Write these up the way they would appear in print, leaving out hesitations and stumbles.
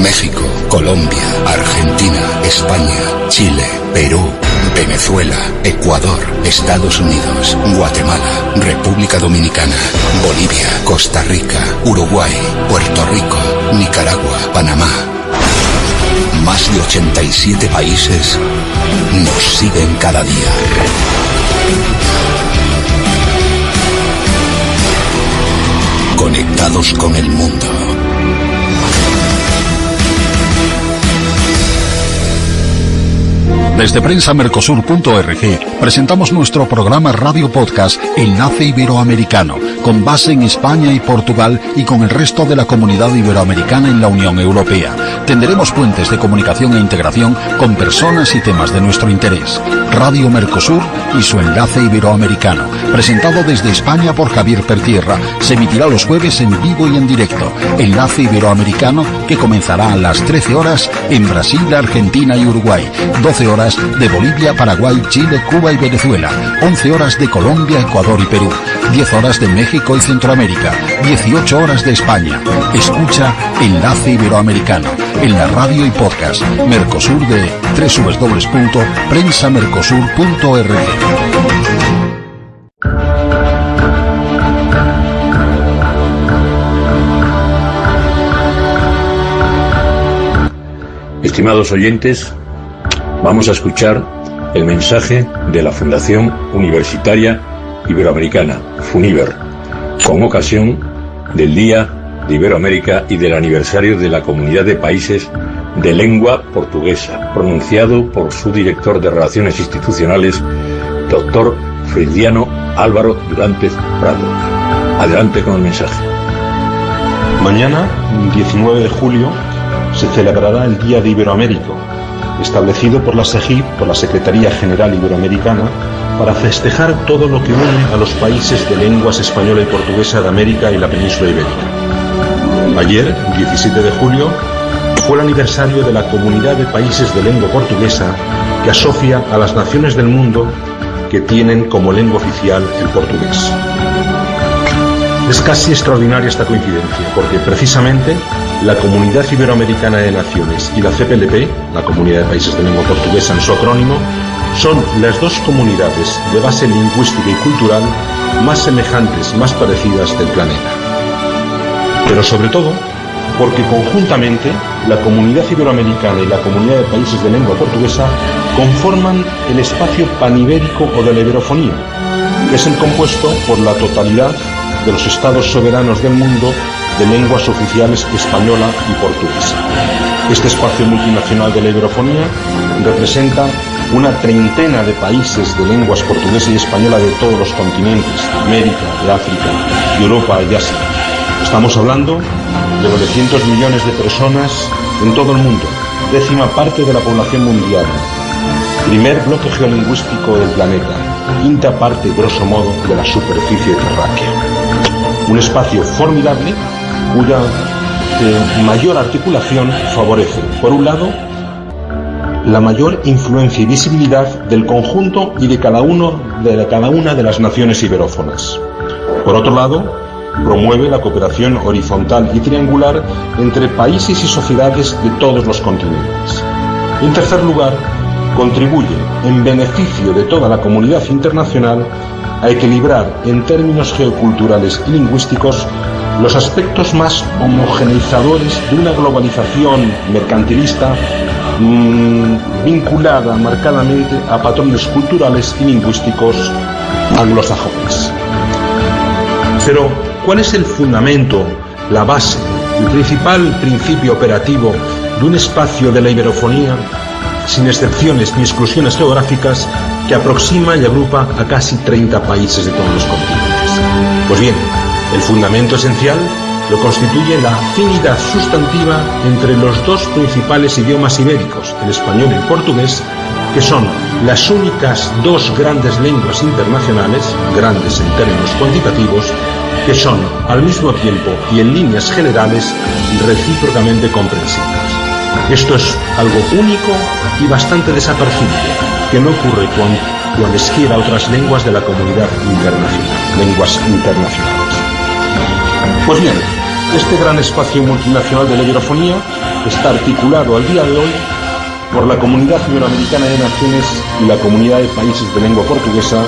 México, Colombia, Argentina, España, Chile, Perú, Venezuela, Ecuador, Estados Unidos, Guatemala, República Dominicana, Bolivia, Costa Rica, Uruguay, Puerto Rico, Nicaragua, Panamá. Más de 87 países nos siguen cada día. Conectados con el mundo. Desde prensamercosur.org presentamos nuestro programa Radio Podcast Enlace Iberoamericano, con base en España y Portugal y con el resto de la comunidad iberoamericana en la Unión Europea. Tendremos puentes de comunicación e integración con personas y temas de nuestro interés. Radio Mercosur y su Enlace Iberoamericano, presentado desde España por Javier Pertierra, se emitirá los jueves en vivo y en directo. Enlace Iberoamericano, que comenzará a las 13 horas en Brasil, Argentina y Uruguay, 12 horas de Bolivia, Paraguay, Chile, Cuba y Venezuela, 11 horas de Colombia, Ecuador y Perú, 10 horas de México y Centroamérica, 18 horas de España. Escucha Enlace Iberoamericano en la radio y podcast Mercosur de www.prensamercosur.org. Estimados oyentes, vamos a escuchar el mensaje de la Fundación Universitaria Iberoamericana, FUNIBER, con ocasión del Día de Iberoamérica y del aniversario de la Comunidad de Países de Lengua Portuguesa, pronunciado por su director de Relaciones Institucionales, Dr. Frediano Álvaro Durantez Prado. Adelante con el mensaje. Mañana, 19 de julio, se celebrará el Día de Iberoamérica, establecido por la SEGIP, por la Secretaría General Iberoamericana, para festejar todo lo que une a los países de lenguas española y portuguesa de América y la península ibérica. Ayer, 17 de julio, fue el aniversario de la Comunidad de Países de Lengua Portuguesa, que asocia a las naciones del mundo que tienen como lengua oficial el portugués. Es casi extraordinaria esta coincidencia, porque precisamente la Comunidad Iberoamericana de Naciones y la CPLP, la Comunidad de Países de Lengua Portuguesa en su acrónimo, son las dos comunidades de base lingüística y cultural más semejantes, más parecidas del planeta. Pero sobre todo, porque conjuntamente la Comunidad Iberoamericana y la Comunidad de Países de Lengua Portuguesa conforman el espacio panibérico o de la iberofonía, que es el compuesto por la totalidad de los estados soberanos del mundo de lenguas oficiales española y portuguesa. Este espacio multinacional de la iberofonía representa una treintena de países de lenguas portuguesa y española de todos los continentes, de América, de África, de Europa y Asia. Estamos hablando de 900 millones de personas en todo el mundo, 10ª parte de la población mundial, primer bloque geolingüístico del planeta, 5ª parte, grosso modo, de la superficie terráquea. Un espacio formidable cuya mayor articulación favorece, por un lado, la mayor influencia y visibilidad del conjunto y de cada una de las naciones iberófonas. Por otro lado, promueve la cooperación horizontal y triangular entre países y sociedades de todos los continentes. En tercer lugar, contribuye, en beneficio de toda la comunidad internacional, a equilibrar en términos geoculturales y lingüísticos los aspectos más homogeneizadores de una globalización mercantilista vinculada marcadamente a patrones culturales y lingüísticos anglosajones. Pero, ¿cuál es el fundamento, la base, el principal principio operativo de un espacio de la iberofonía, sin excepciones ni exclusiones geográficas, que aproxima y agrupa a casi 30 países de todos los continentes? Pues bien, el fundamento esencial lo constituye la afinidad sustantiva entre los dos principales idiomas ibéricos, el español y el portugués, que son las únicas dos grandes lenguas internacionales, grandes en términos cuantitativos, que son al mismo tiempo y en líneas generales recíprocamente comprensibles. Esto es algo único y bastante desapercibido, que no ocurre con cualesquiera otras lenguas de la comunidad internacional, lenguas internacionales. Pues bien, Este gran espacio multinacional de la iberofonía está articulado al día de hoy por la Comunidad Iberoamericana de Naciones y la Comunidad de Países de Lengua Portuguesa,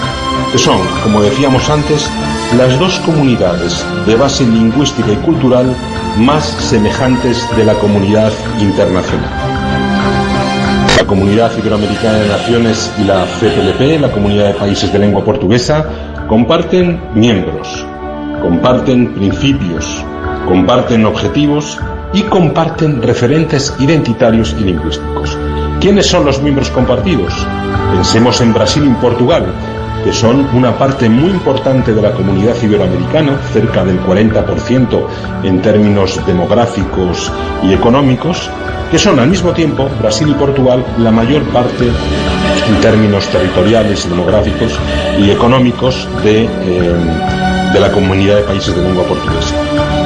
que son, como decíamos antes, las dos comunidades de base lingüística y cultural más semejantes de la comunidad internacional. La Comunidad Iberoamericana de Naciones y la CPLP, la Comunidad de Países de Lengua Portuguesa, comparten miembros, comparten principios, comparten objetivos y comparten referentes identitarios y lingüísticos. ¿Quiénes son los miembros compartidos? Pensemos en Brasil y Portugal, que son una parte muy importante de la comunidad iberoamericana, cerca del 40% en términos demográficos y económicos, que son al mismo tiempo, Brasil y Portugal, la mayor parte en términos territoriales, demográficos y económicos de la Comunidad de Países de Lengua Portuguesa.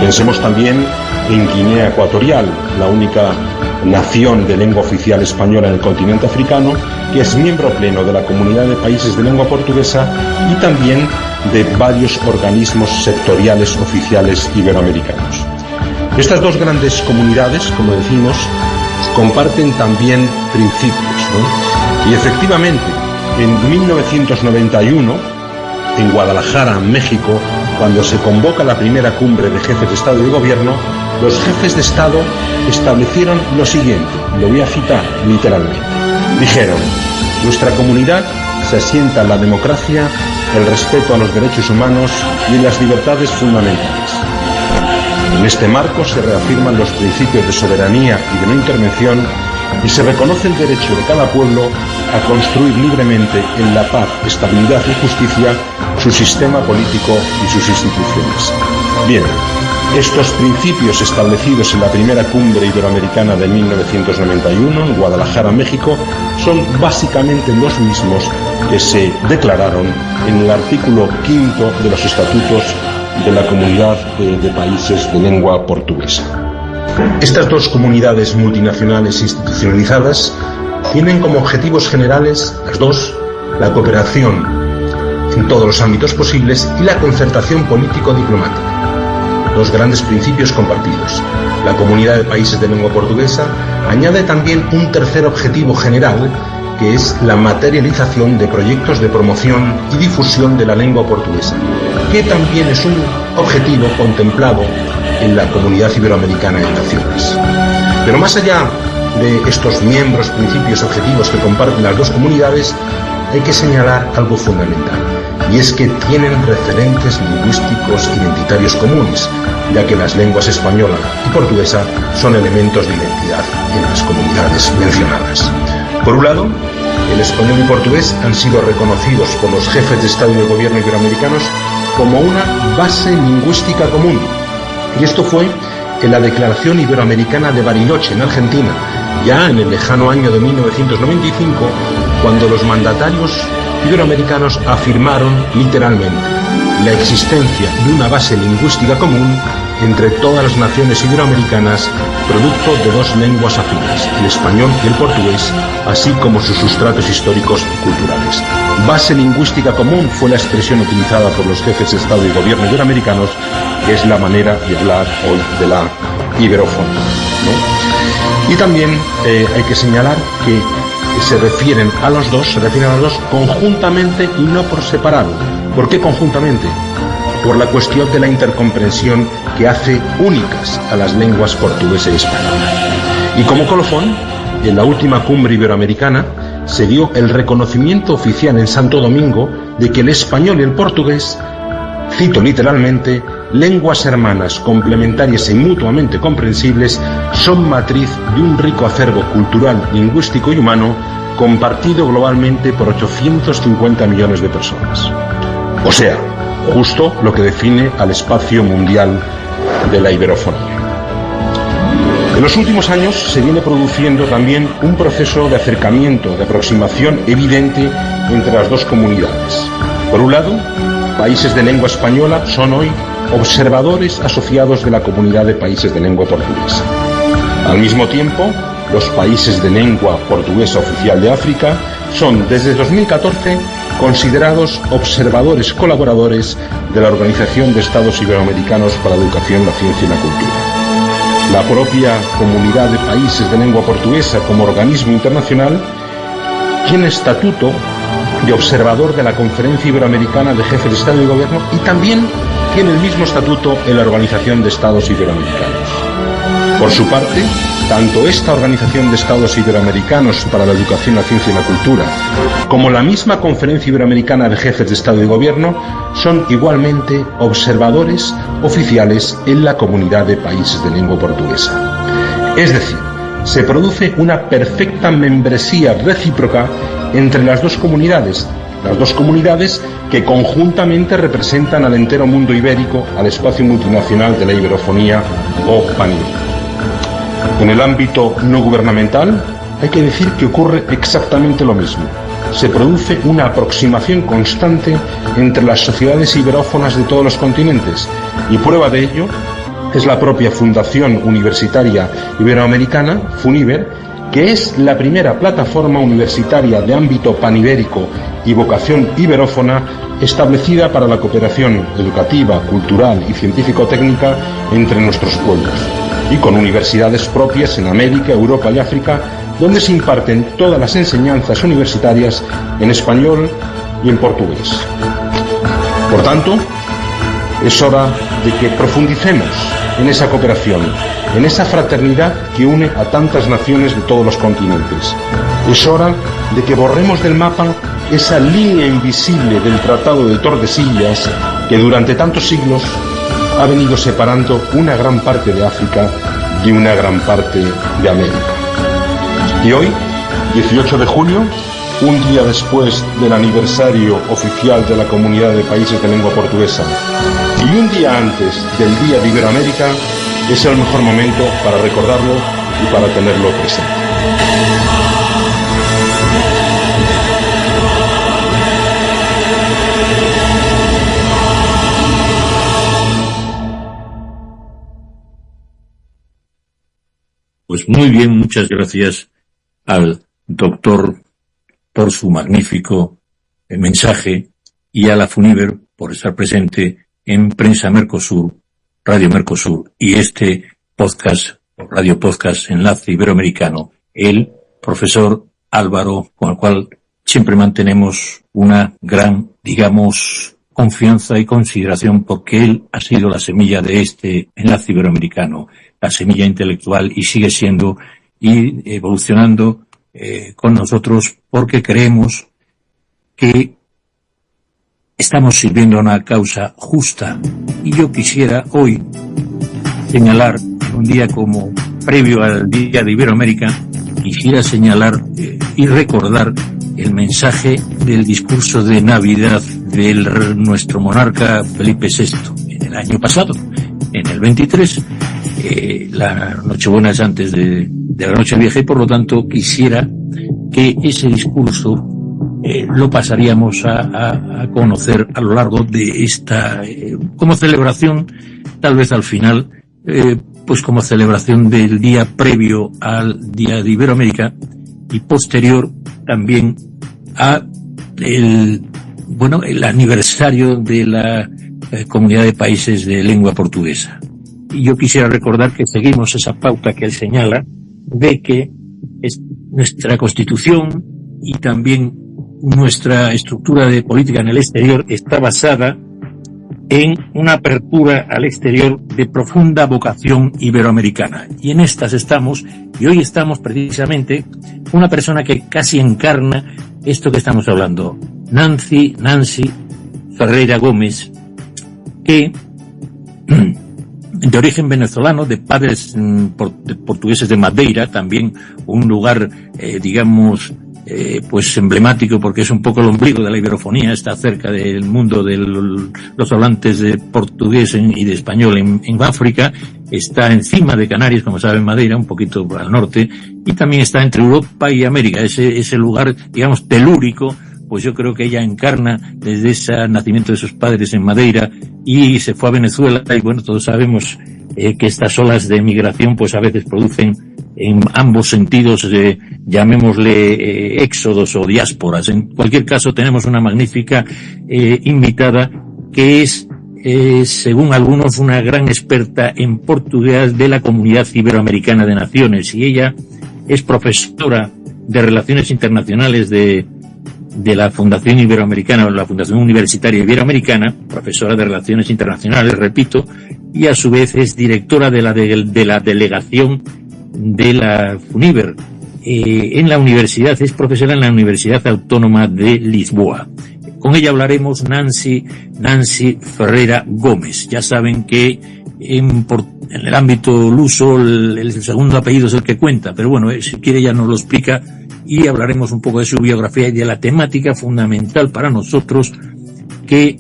Pensemos también en Guinea Ecuatorial, la única nación de lengua oficial española en el continente africano, que es miembro pleno de la Comunidad de Países de Lengua Portuguesa y también de varios organismos sectoriales oficiales iberoamericanos. Estas dos grandes comunidades, como decimos, comparten también principios, ¿no? Y efectivamente, en 1991, en Guadalajara, México, cuando se convoca la primera cumbre de jefes de Estado y de Gobierno, los jefes de Estado establecieron lo siguiente, lo voy a citar literalmente. Dijeron: nuestra comunidad se asienta en la democracia, el respeto a los derechos humanos y en las libertades fundamentales. En este marco se reafirman los principios de soberanía y de no intervención y se reconoce el derecho de cada pueblo a construir libremente en la paz, estabilidad y justicia su sistema político y sus instituciones. Bien, estos principios establecidos en la primera cumbre iberoamericana de 1991 en Guadalajara, México, son básicamente los mismos que se declararon en el artículo 5 de los estatutos de la Comunidad de Países de Lengua Portuguesa. Estas dos comunidades multinacionales institucionalizadas tienen como objetivos generales, las dos, la cooperación en todos los ámbitos posibles y la concertación político-diplomática. Dos grandes principios compartidos. La Comunidad de Países de Lengua Portuguesa añade también un tercer objetivo general, que es la materialización de proyectos de promoción y difusión de la lengua portuguesa, que también es un objetivo contemplado en la Comunidad Iberoamericana de Naciones. Pero más allá de estos miembros, principios, objetivos que comparten las dos comunidades, hay que señalar algo fundamental, y es que tienen referentes lingüísticos identitarios comunes, ya que las lenguas española y portuguesa son elementos de identidad en las comunidades mencionadas. Por un lado, el español y portugués han sido reconocidos por los jefes de Estado y de Gobierno iberoamericanos como una base lingüística común, y esto fue en la Declaración Iberoamericana de Bariloche, en Argentina, ya en el lejano año de 1995, cuando los mandatarios iberoamericanos afirmaron literalmente la existencia de una base lingüística común entre todas las naciones iberoamericanas, producto de dos lenguas afines, el español y el portugués, así como sus sustratos históricos y culturales. Base lingüística común fue la expresión utilizada por los jefes de Estado y Gobierno iberoamericanos, que es la manera de hablar hoy de la iberofonía, ¿no? Y también hay que señalar que se refieren a los dos conjuntamente y no por separado. ¿Por qué conjuntamente? Por la cuestión de la intercomprensión que hace únicas a las lenguas portuguesa y española. Y como colofón, en la última cumbre iberoamericana se dio el reconocimiento oficial en Santo Domingo de que el español y el portugués, cito literalmente, lenguas hermanas, complementarias y mutuamente comprensibles, son matriz de un rico acervo cultural, lingüístico y humano compartido globalmente por 850 millones de personas. O sea, justo lo que define al espacio mundial de la iberofonía. En los últimos años se viene produciendo también un proceso de acercamiento, de aproximación evidente entre las dos comunidades. Por un lado, países de lengua española son hoy observadores asociados de la Comunidad de Países de Lengua Portuguesa. Al mismo tiempo, los países de lengua portuguesa oficial de África son desde 2014 considerados observadores colaboradores de la Organización de Estados Iberoamericanos para la Educación, la Ciencia y la Cultura. La propia Comunidad de Países de Lengua Portuguesa, como organismo internacional, tiene estatuto de observador de la Conferencia Iberoamericana de Jefes de Estado y Gobierno, y también tiene el mismo estatuto en la Organización de Estados Iberoamericanos. Por su parte, tanto esta Organización de Estados Iberoamericanos para la Educación, la Ciencia y la Cultura, como la misma Conferencia Iberoamericana de Jefes de Estado y Gobierno son igualmente observadores oficiales en la Comunidad de Países de Lengua Portuguesa. Es decir, se produce una perfecta membresía recíproca entre las dos comunidades que conjuntamente representan al entero mundo ibérico, al espacio multinacional de la iberofonía o panibérico. En el ámbito no gubernamental, hay que decir que ocurre exactamente lo mismo. Se produce una aproximación constante entre las sociedades iberófonas de todos los continentes, y prueba de ello es la propia Fundación Universitaria Iberoamericana, FUNIBER, que es la primera plataforma universitaria de ámbito panibérico y vocación iberófona establecida para la cooperación educativa, cultural y científico-técnica entre nuestros pueblos, y con universidades propias en América, Europa y África, donde se imparten todas las enseñanzas universitarias en español y en portugués. Por tanto, es hora de que profundicemos en esa cooperación, en esa fraternidad que une a tantas naciones de todos los continentes. Es hora de que borremos del mapa esa línea invisible del Tratado de Tordesillas que durante tantos siglos ha venido separando una gran parte de África de una gran parte de América. Y hoy, 18 de julio, un día después del aniversario oficial de la Comunidad de Países de Lengua Portuguesa y un día antes del Día de Iberoamérica, es el mejor momento para recordarlo y para tenerlo presente. Pues muy bien, muchas gracias al doctor por su magnífico mensaje y a la FUNIBER por estar presente en Prensa Mercosur, Radio Mercosur y este podcast, Radio Podcast Enlace Iberoamericano, el profesor Álvaro, con el cual siempre mantenemos una gran, digamos, confianza y consideración porque él ha sido la semilla de este Enlace Iberoamericano, la semilla intelectual, y sigue siendo y evolucionando con nosotros porque creemos que estamos sirviendo a una causa justa. Y yo quisiera hoy señalar, un día como previo al Día de Iberoamérica, quisiera señalar y recordar el mensaje del discurso de Navidad de nuestro monarca Felipe VI en el año pasado, en el 23. La Nochebuena es antes de la Nochevieja y por lo tanto quisiera que ese discurso lo pasaríamos a conocer a lo largo de esta como celebración, tal vez al final, pues como celebración del día previo al Día de Iberoamérica y posterior también a el aniversario de la Comunidad de Países de Lengua Portuguesa. Y yo quisiera recordar que seguimos esa pauta que él señala de que nuestra Constitución y también nuestra estructura de política en el exterior está basada en una apertura al exterior de profunda vocación iberoamericana. Y en estas estamos, y hoy estamos precisamente una persona que casi encarna esto que estamos hablando, Nancy Ferreira Gómez, que de origen venezolano, de padres portugueses de Madeira, también un lugar, pues emblemático porque es un poco el ombligo de la iberofonía, está cerca del mundo de los hablantes de portugués y de español en África, está encima de Canarias, como saben, Madeira, un poquito al norte, y también está entre Europa y América, ese lugar, digamos, telúrico pues yo creo que ella encarna desde ese nacimiento de sus padres en Madeira y se fue a Venezuela, y bueno, todos sabemos que estas olas de migración pues a veces producen en ambos sentidos, llamémosle éxodos o diásporas. En cualquier caso, tenemos una magnífica invitada que es, según algunos, una gran experta en portugués de la Comunidad Iberoamericana de Naciones, y ella es profesora de Relaciones Internacionales de la Fundación Iberoamericana, o la Fundación Universitaria Iberoamericana, profesora de Relaciones Internacionales, repito, y a su vez es directora de la delegación de la FUNIVER en la universidad, es profesora en la Universidad Autónoma de Lisboa. Con ella hablaremos Nancy Ferreira Gómez. Ya saben que en el ámbito luso el segundo apellido es el que cuenta, pero bueno, si quiere ella nos lo explica y hablaremos un poco de su biografía y de la temática fundamental para nosotros que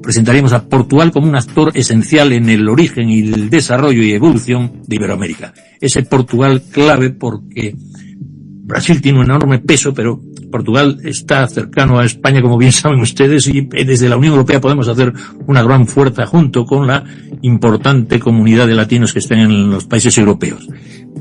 presentaríamos a Portugal como un actor esencial en el origen y el desarrollo y evolución de Iberoamérica. Ese Portugal clave porque Brasil tiene un enorme peso, pero Portugal está cercano a España, como bien saben ustedes, y desde la Unión Europea podemos hacer una gran fuerza junto con la importante comunidad de latinos que están en los países europeos.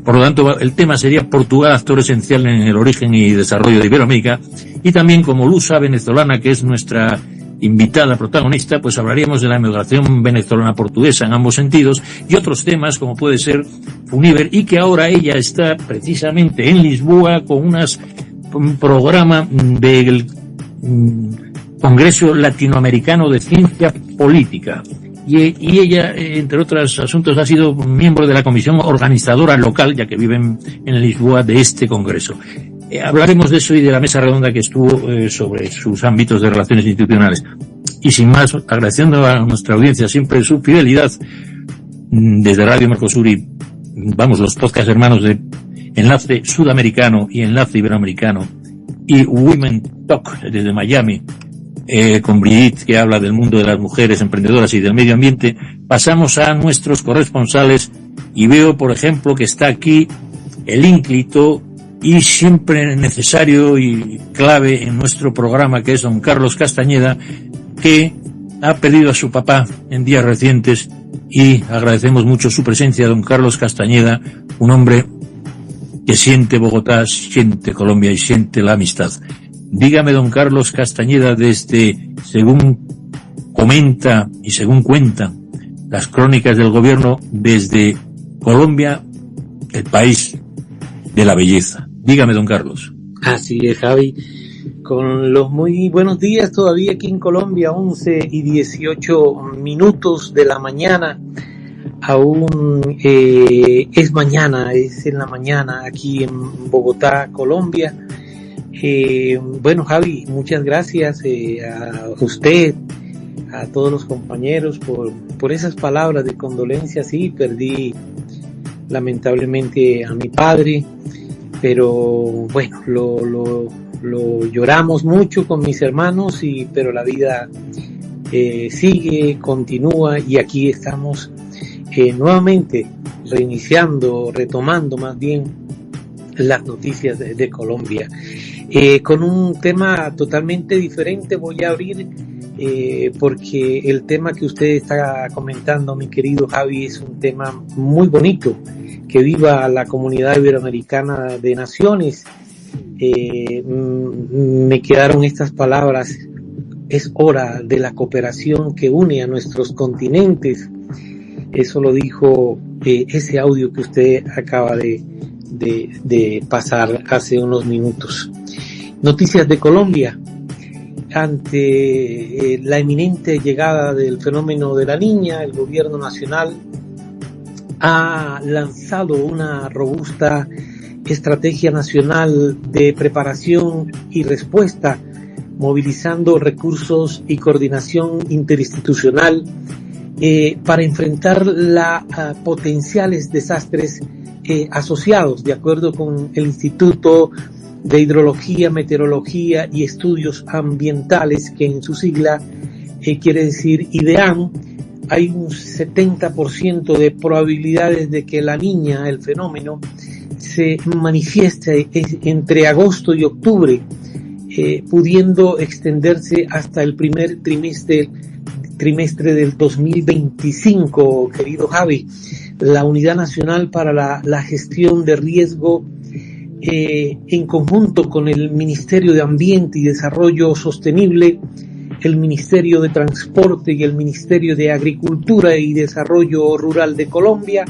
Por lo tanto, el tema sería Portugal, actor esencial en el origen y desarrollo de Iberoamérica, y también como lusa venezolana, que es nuestra invitada protagonista, pues hablaríamos de la migración venezolana-portuguesa en ambos sentidos y otros temas como puede ser FUNIVER, y que ahora ella está precisamente en Lisboa con un programa del Congreso Latinoamericano de Ciencia Política. Y ella, entre otros asuntos, ha sido miembro de la comisión organizadora local, ya que viven en Lisboa, de este congreso. Hablaremos de eso y de la mesa redonda que estuvo sobre sus ámbitos de relaciones institucionales. Y sin más, agradeciendo a nuestra audiencia siempre su fidelidad, desde Radio Mercosur y, los podcast hermanos de Enlace Sudamericano y Enlace Iberoamericano, y Women Talk desde Miami, con Brigitte, que habla del mundo de las mujeres emprendedoras y del medio ambiente, pasamos a nuestros corresponsales, y veo, por ejemplo, que está aquí el ínclito y siempre necesario y clave en nuestro programa, que es don Carlos Castañeda, que ha perdido a su papá en días recientes, y agradecemos mucho su presencia, don Carlos Castañeda, un hombre que siente Bogotá, siente Colombia y siente la amistad. Dígame, don Carlos Castañeda, según comenta y según cuentan las crónicas del gobierno, desde Colombia, el país de la belleza. Dígame, don Carlos. Así es, Javi. Con los muy buenos días todavía aquí en Colombia, 11:18 de la mañana. Aún es mañana, es en la mañana aquí en Bogotá, Colombia. Bueno, Javi, muchas gracias a usted, a todos los compañeros por esas palabras de condolencia. Sí, perdí lamentablemente a mi padre, pero bueno, lo lloramos mucho con mis hermanos, pero la vida sigue, continúa, y aquí estamos nuevamente retomando más bien las noticias de Colombia. Con un tema totalmente diferente voy a abrir, porque el tema que usted está comentando, mi querido Javi, es un tema muy bonito. Que viva la Comunidad Iberoamericana de Naciones. Me quedaron estas palabras: es hora de la cooperación que une a nuestros continentes. Eso lo dijo ese audio que usted acaba de pasar hace unos minutos. Noticias de Colombia. Ante la inminente llegada del fenómeno de la Niña, el gobierno nacional ha lanzado una robusta estrategia nacional de preparación y respuesta, movilizando recursos y coordinación interinstitucional para enfrentar potenciales desastres asociados, de acuerdo con el Instituto de Hidrología, Meteorología y Estudios Ambientales, que en su sigla quiere decir IDEAM. Hay un 70% de probabilidades de que la Niña, el fenómeno, se manifiesta entre agosto y octubre, pudiendo extenderse hasta el primer trimestre del 2025, querido Javi. La Unidad Nacional para la Gestión de Riesgo, en conjunto con el Ministerio de Ambiente y Desarrollo Sostenible, el Ministerio de Transporte y el Ministerio de Agricultura y Desarrollo Rural de Colombia,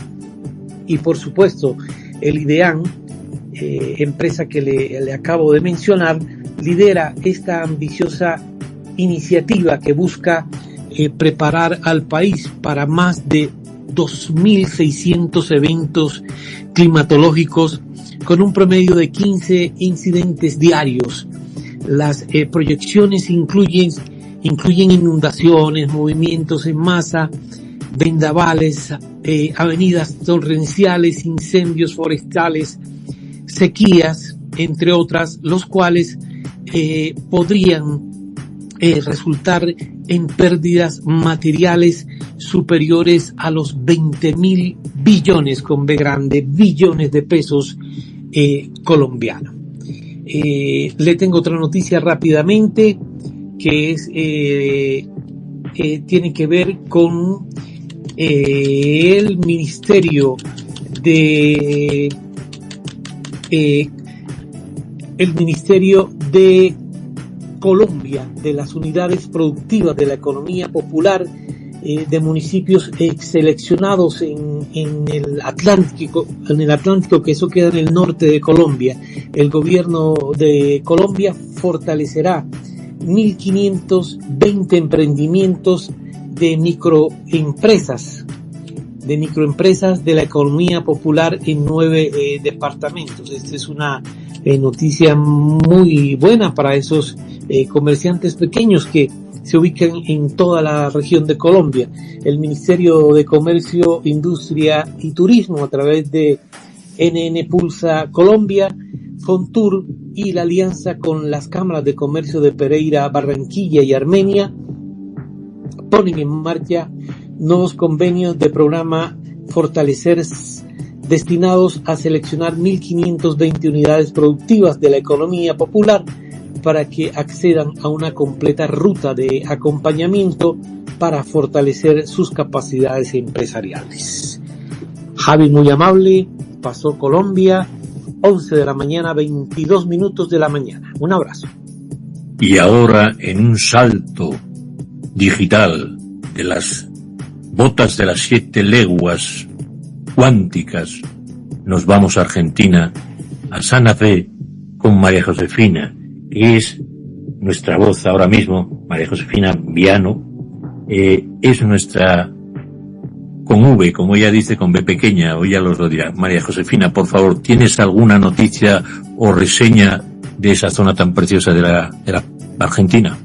y por supuesto el IDEAN, empresa que le acabo de mencionar, lidera esta ambiciosa iniciativa que busca preparar al país para más de 2.600 eventos climatológicos con un promedio de 15 incidentes diarios. Las proyecciones incluyen inundaciones, movimientos en masa, vendavales, avenidas torrenciales, incendios forestales, sequías, entre otras, los cuales podrían resultar en pérdidas materiales superiores a los 20.000 billones, con B grande, billones de pesos colombianos. Le tengo otra noticia rápidamente, que es tiene que ver con el Ministerio de Colombia, de las unidades productivas de la economía popular de municipios seleccionados en el Atlántico, que eso queda en el norte de Colombia. El gobierno de Colombia fortalecerá 1.520 emprendimientos de microempresas de la economía popular en 9 departamentos. Esta es una noticia muy buena para esos comerciantes pequeños que se ubican en toda la región de Colombia. El Ministerio de Comercio, Industria y Turismo, a través de NN Pulsa Colombia, Fontur y la alianza con las cámaras de comercio de Pereira, Barranquilla y Armenia, ponen en marcha nuevos convenios de programa Fortalecer, destinados a seleccionar 1.520 unidades productivas de la economía popular para que accedan a una completa ruta de acompañamiento para fortalecer sus capacidades empresariales. Javi, muy amable, pasó Colombia, 11 de la mañana, 22 minutos de la mañana. Un abrazo. Y ahora, en un salto digital de las botas de las 7 leguas cuánticas, nos vamos a Argentina, a Santa Fe, con María Josefina, que es nuestra voz ahora mismo. María Josefina Viano es nuestra, con V, como ella dice, con B pequeña, o ella los lo dirá. María Josefina, por favor, ¿tienes alguna noticia o reseña de esa zona tan preciosa de la Argentina?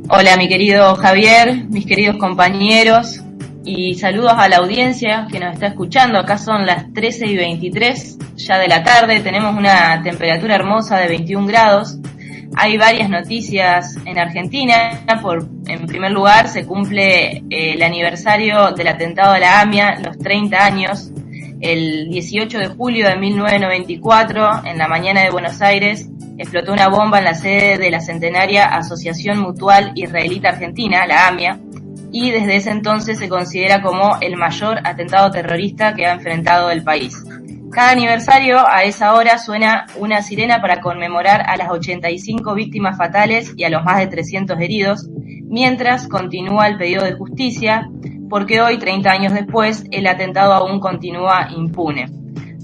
Hola, mi querido Javier, mis queridos compañeros, y saludos a la audiencia que nos está escuchando. Acá son las 13:23 ya de la tarde, tenemos una temperatura hermosa de 21 grados. Hay varias noticias en Argentina. En primer lugar, se cumple el aniversario del atentado de la AMIA, los 30 años. El 18 de julio de 1994, en la mañana de Buenos Aires, explotó una bomba en la sede de la centenaria Asociación Mutual Israelita Argentina, la AMIA, y desde ese entonces se considera como el mayor atentado terrorista que ha enfrentado el país. Cada aniversario, a esa hora, suena una sirena para conmemorar a las 85 víctimas fatales y a los más de 300 heridos, mientras continúa el pedido de justicia, porque hoy, 30 años después, el atentado aún continúa impune.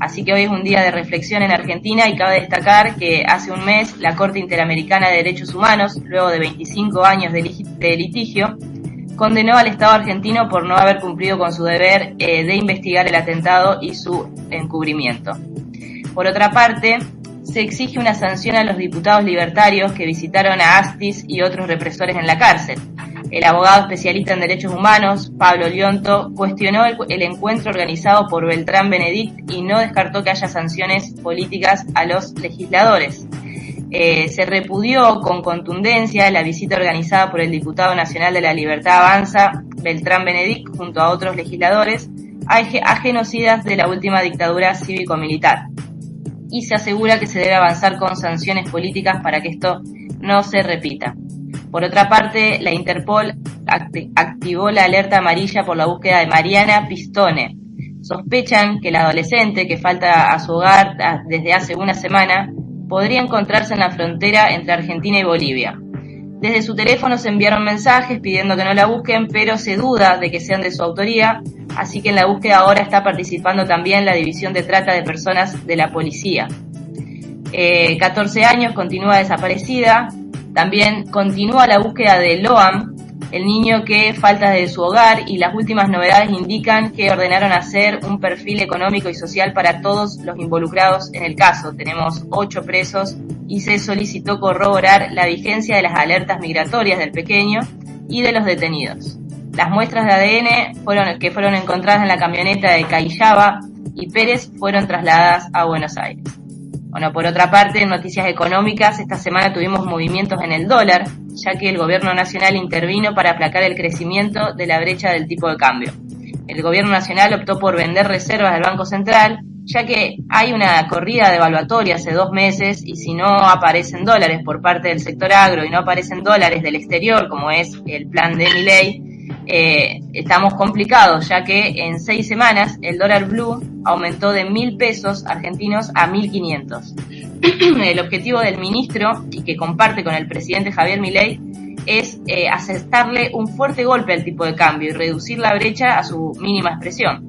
Así que hoy es un día de reflexión en Argentina, y cabe destacar que hace un mes la Corte Interamericana de Derechos Humanos, luego de 25 años de litigio, condenó al Estado argentino por no haber cumplido con su deber de investigar el atentado y su encubrimiento. Por otra parte, se exige una sanción a los diputados libertarios que visitaron a Astiz y otros represores en la cárcel. El abogado especialista en derechos humanos, Pablo Lionto, cuestionó el encuentro organizado por Beltrán Benedict y no descartó que haya sanciones políticas a los legisladores. Se repudió con contundencia la visita organizada por el diputado nacional de la Libertad Avanza, Beltrán Benedict, junto a otros legisladores, a genocidas de la última dictadura cívico-militar. Y se asegura que se debe avanzar con sanciones políticas para que esto no se repita. Por otra parte, la Interpol activó la alerta amarilla por la búsqueda de Mariana Pistone. Sospechan que la adolescente, que falta a su hogar desde hace una semana, podría encontrarse en la frontera entre Argentina y Bolivia. Desde su teléfono se enviaron mensajes pidiendo que no la busquen, pero se duda de que sean de su autoría, así que en la búsqueda ahora está participando también la División de Trata de Personas de la Policía. 14 años, continúa desaparecida. También continúa la búsqueda de Loam, el niño que falta de su hogar, y las últimas novedades indican que ordenaron hacer un perfil económico y social para todos los involucrados en el caso. Tenemos 8 presos y se solicitó corroborar la vigencia de las alertas migratorias del pequeño y de los detenidos. Las muestras de ADN que fueron encontradas en la camioneta de Cayaba y Pérez fueron trasladadas a Buenos Aires. Bueno, por otra parte, en noticias económicas, esta semana tuvimos movimientos en el dólar, ya que el gobierno nacional intervino para aplacar el crecimiento de la brecha del tipo de cambio. El gobierno nacional optó por vender reservas del Banco Central, ya que hay una corrida devaluatoria hace 2 meses y si no aparecen dólares por parte del sector agro y no aparecen dólares del exterior, como es el plan de Milei, estamos complicados, ya que en 6 semanas el dólar blue aumentó de 1.000 pesos argentinos a 1.500. El objetivo del ministro, y que comparte con el presidente Javier Milei, es asestarle un fuerte golpe al tipo de cambio y reducir la brecha a su mínima expresión.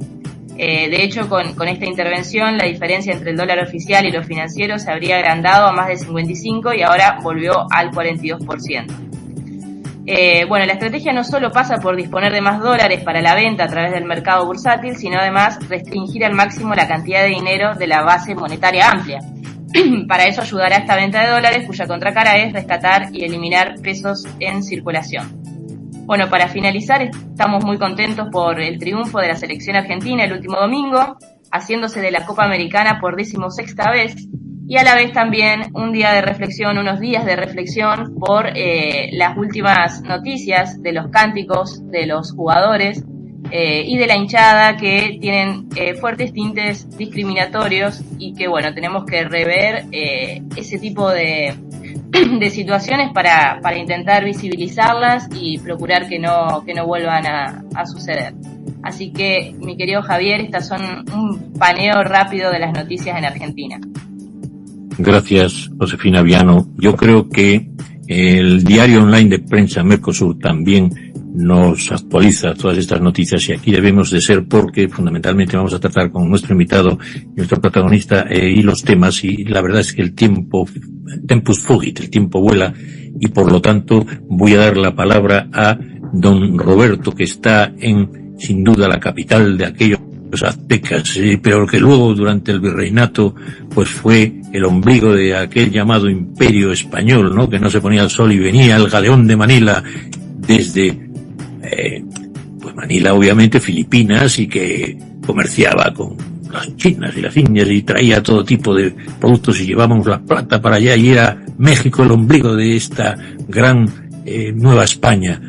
De hecho, con esta intervención, la diferencia entre el dólar oficial y los financieros se habría agrandado a más de 55 y ahora volvió al 42%. Bueno, la estrategia no solo pasa por disponer de más dólares para la venta a través del mercado bursátil, sino además restringir al máximo la cantidad de dinero de la base monetaria amplia. Para eso ayudará esta venta de dólares, cuya contracara es rescatar y eliminar pesos en circulación. Bueno, para finalizar, estamos muy contentos por el triunfo de la selección argentina el último domingo, haciéndose de la Copa Americana por 16ª vez, y a la vez también unos días de reflexión por las últimas noticias de los cánticos de los jugadores y de la hinchada, que tienen fuertes tintes discriminatorios y que, bueno, tenemos que rever ese tipo de situaciones para intentar visibilizarlas y procurar que no vuelvan a suceder. Así que, mi querido Javier, estas son un paneo rápido de las noticias en Argentina. Gracias, Josefina Viano. Yo creo que el diario online de prensa Mercosur también nos actualiza todas estas noticias y aquí debemos de ser, porque fundamentalmente vamos a tratar con nuestro invitado, nuestro protagonista y los temas, y la verdad es que el tempus fugit, el tiempo vuela, y por lo tanto voy a dar la palabra a don Roberto, que está en, sin duda, la capital de aquellos aztecas, pero que luego durante el virreinato pues fue el ombligo de aquel llamado imperio español, ¿no? Que no se ponía el sol y venía el galeón de Manila desde pues Manila, obviamente, Filipinas, y que comerciaba con las chinas y las indias y traía todo tipo de productos y llevábamos la plata para allá, y era México el ombligo de esta gran Nueva España.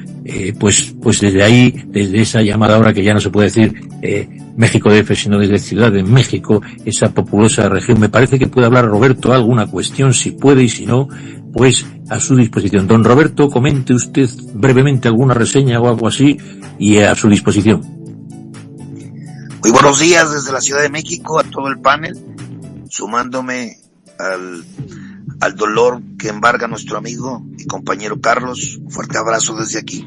Pues desde ahí, desde esa llamada ahora que ya no se puede decir México DF, sino desde Ciudad de México, esa populosa región, me parece que puede hablar Roberto alguna cuestión, si puede, y si no, pues a su disposición. Don Roberto, comente usted brevemente alguna reseña o algo así, y a su disposición. Muy buenos días desde la Ciudad de México a todo el panel, sumándome al dolor que embarga nuestro amigo y compañero Carlos. Un fuerte abrazo desde aquí.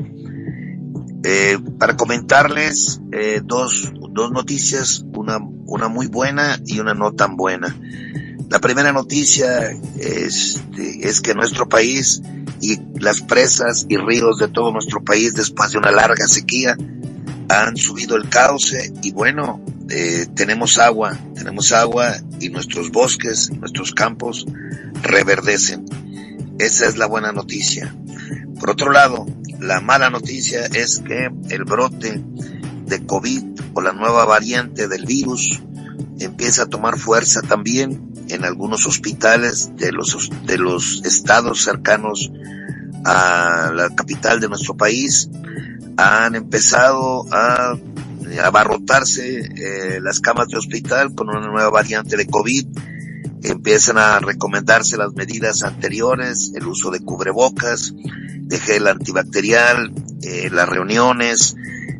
Para comentarles dos noticias, una muy buena y una no tan buena. La primera noticia es que nuestro país y las presas y ríos de todo nuestro país, después de una larga sequía, han subido el cauce y bueno, tenemos agua y nuestros bosques, nuestros campos reverdecen. Esa es la buena noticia. Por otro lado, la mala noticia es que el brote de COVID o la nueva variante del virus empieza a tomar fuerza también en algunos hospitales de los estados cercanos a la capital de nuestro país. Han empezado a abarrotarse las camas de hospital con una nueva variante de COVID. Empiezan a recomendarse las medidas anteriores, el uso de cubrebocas, de gel antibacterial, las reuniones,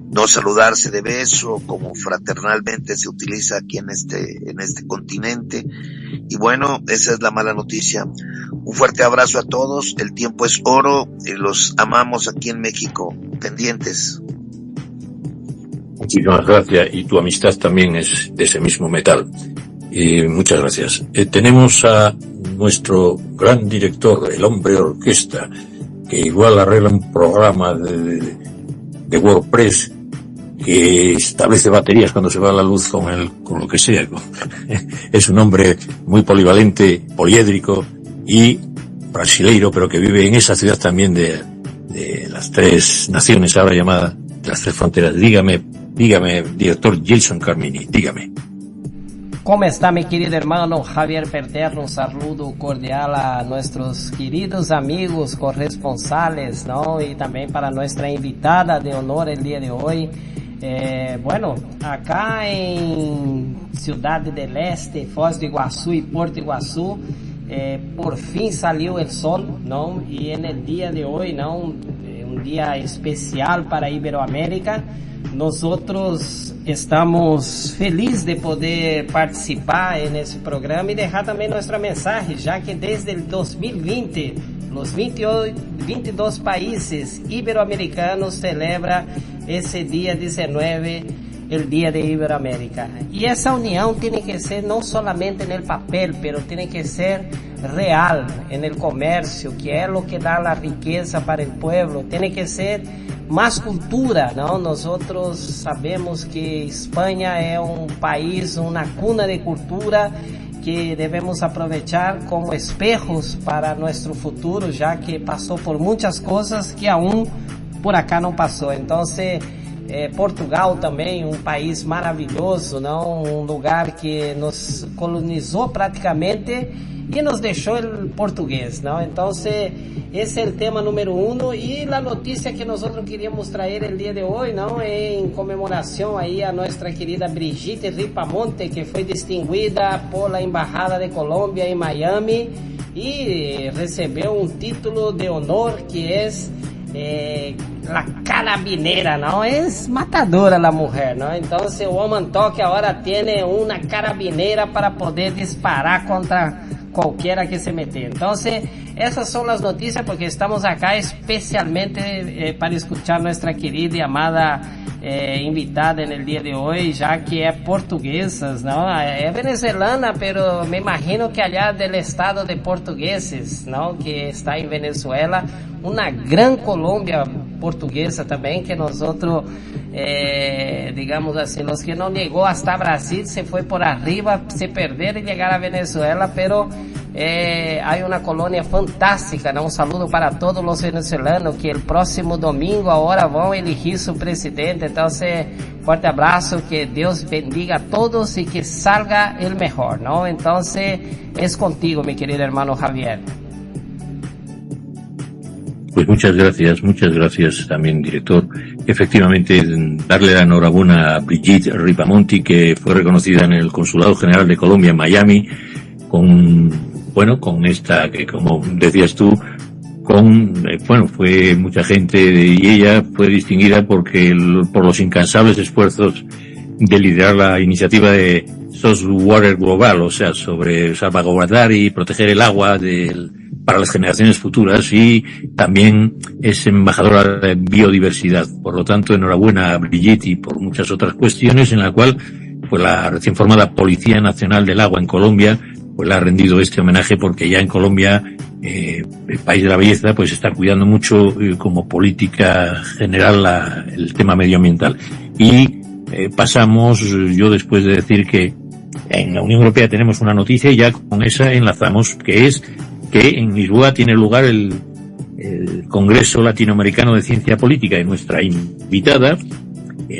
no saludarse de beso como fraternalmente se utiliza aquí en este continente. Y bueno, esa es la mala noticia. Un fuerte abrazo a todos, el tiempo es oro, los amamos aquí en México, pendientes. Muchísimas gracias, y tu amistad también es de ese mismo metal. Muchas gracias. Tenemos a nuestro gran director, el hombre orquesta, que igual arregla un programa de WordPress que establece baterías cuando se va la luz con lo que sea. Es un hombre muy polivalente, poliédrico y brasileiro, pero que vive en esa ciudad también de las tres naciones ahora llamadas, de las tres fronteras. Dígame, director Gilson Carmini, dígame. ¿Cómo está mi querido hermano Javier Perterno? Un saludo cordial a nuestros queridos amigos corresponsales, ¿no? Y también para nuestra invitada de honor el día de hoy. Bueno, acá en Ciudad del Este, Foz de Iguazú y Puerto Iguazú, por fin salió el sol, ¿no? Y en el día de hoy, ¿no? Un día especial para Iberoamérica. Nosotros estamos felizes de poder participar en ese programa y dejar también nuestra mensaje, ya que desde el 2020 los 22 países iberoamericanos celebran ese día 19, el Día de Iberoamérica. Y esa unión tiene que ser no solamente en el papel, pero tiene que ser real en el comercio, que es lo que da la riqueza para el pueblo. Tiene que ser más cultura, ¿no? Nosotros sabemos que España es un país, una cuna de cultura que debemos aprovechar como espejos para nuestro futuro, ya que pasó por muchas cosas que aún por acá no pasó. Entonces, Portugal também, um país maravilhoso, não? Um lugar que nos colonizou praticamente e nos deixou o português, não? Então, esse é o tema número 1 e a notícia que nós queríamos trazer el dia de hoje, não? Em comemoração aí a nossa querida Brigitte Ripamonte, que foi distinguida por la Embajada de Colômbia em Miami e recebeu um título de honor que é la carabinera, ¿no? Es matadora la mujer, ¿no? Entonces Woman Talk ahora tiene una carabinera para poder disparar contra cualquiera que se mete. Entonces esas son las noticias, porque estamos acá especialmente para escuchar nuestra querida y amada invitada en el día de hoy, ya que es portuguesa, ¿no? Es venezolana, pero me imagino que allá del estado de Portugueses, ¿no? Que está en Venezuela, una gran Colombia portuguesa también, que nosotros, digamos así, los que no llegó hasta Brasil, se fue por arriba, se perder y llegar a Venezuela, pero hay una colonia fantástica, ¿no? Un saludo para todos los venezolanos que el próximo domingo ahora van a elegir su presidente. Entonces, fuerte abrazo, que Dios bendiga a todos y que salga el mejor, ¿no? Entonces, es contigo, mi querido hermano Javier. Pues muchas gracias también, director. Efectivamente, darle la enhorabuena a Brigitte Ripamonti, que fue reconocida en el Consulado General de Colombia en Miami, con esta, que como decías tú, fue mucha gente, y ella fue distinguida por los incansables esfuerzos de liderar la iniciativa de Sourcewater Global, o sea, sobre salvaguardar y proteger el agua para las generaciones futuras, y también es embajadora de biodiversidad. Por lo tanto, enhorabuena a Brigitte y por muchas otras cuestiones, en la cual pues la recién formada Policía Nacional del Agua en Colombia pues le ha rendido este homenaje, porque ya en Colombia, el país de la belleza, pues está cuidando mucho como política general el tema medioambiental. Y pasamos, yo después de decir que en la Unión Europea tenemos una noticia, y ya con esa enlazamos, que es que en Lisboa tiene lugar el Congreso Latinoamericano de Ciencia Política, y nuestra invitada,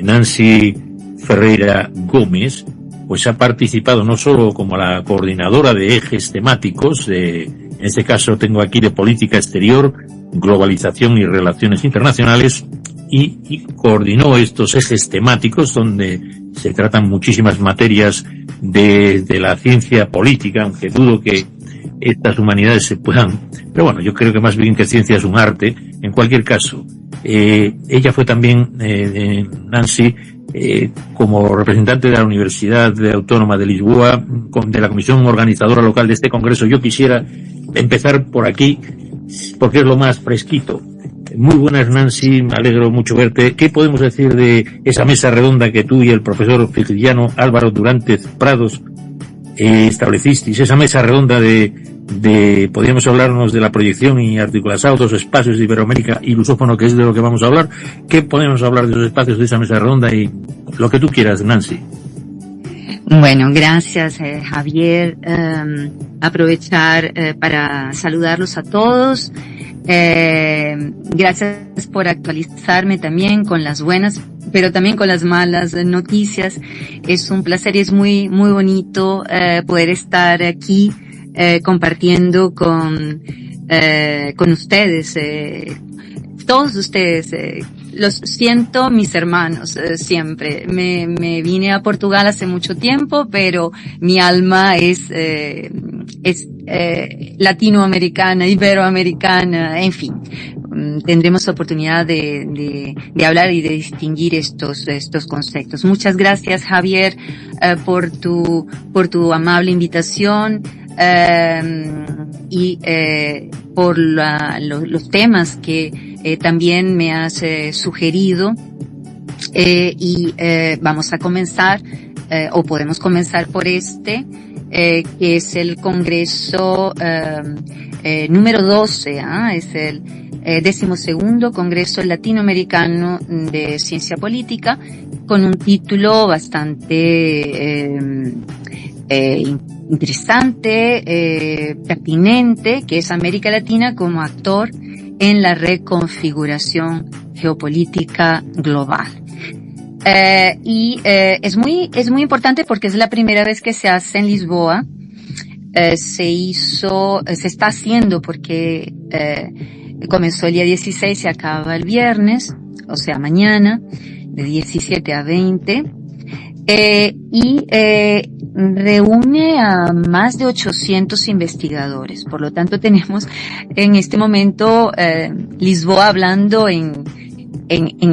Nancy Ferreira Gómez, pues ha participado no solo como la coordinadora de ejes temáticos, en este caso tengo aquí de política exterior, globalización y relaciones internacionales, y coordinó estos ejes temáticos donde se tratan muchísimas materias de la ciencia política, aunque dudo que estas humanidades se puedan, pero bueno, yo creo que más bien que ciencia es un arte. En cualquier caso, ella fue también, Nancy, como representante de la Universidad Autónoma de Lisboa, de la comisión organizadora local de este congreso. Yo quisiera empezar por aquí, porque es lo más fresquito. Muy buenas, Nancy, me alegro mucho verte. ¿Qué podemos decir de esa mesa redonda que tú y el profesor siciliano Álvaro Durantes Prados establecisteis? Esa mesa redonda podríamos hablarnos de la proyección y articulación de los espacios de Iberoamérica y lusófono, que es de lo que vamos a hablar. ¿Qué podemos hablar de los espacios de esa mesa redonda y lo que tú quieras, Nancy? Bueno, gracias, Javier. Aprovechar para saludarlos a todos. Gracias por actualizarme también con las buenas, pero también con las malas noticias. Es un placer y es muy, muy bonito poder estar aquí compartiendo con ustedes, todos ustedes. Los siento, mis hermanos, siempre. Me vine a Portugal hace mucho tiempo, pero mi alma es latinoamericana, iberoamericana, en fin. Tendremos oportunidad de hablar y de distinguir estos conceptos. Muchas gracias, Javier, por tu amable invitación. Y por los temas que también me has sugerido, y vamos a comenzar, o podemos comenzar por que es el Congreso número 12, es el 12º Congreso Latinoamericano de Ciencia Política, con un título bastante interesante, pertinente, que es América Latina como actor en la reconfiguración geopolítica global. Es muy importante porque es la primera vez que se hace en Lisboa. Se está haciendo porque comenzó el día 16 y se acaba el viernes, o sea, mañana, de 17 a 20. Reúne a más de 800 investigadores. Por lo tanto, tenemos en este momento Lisboa hablando en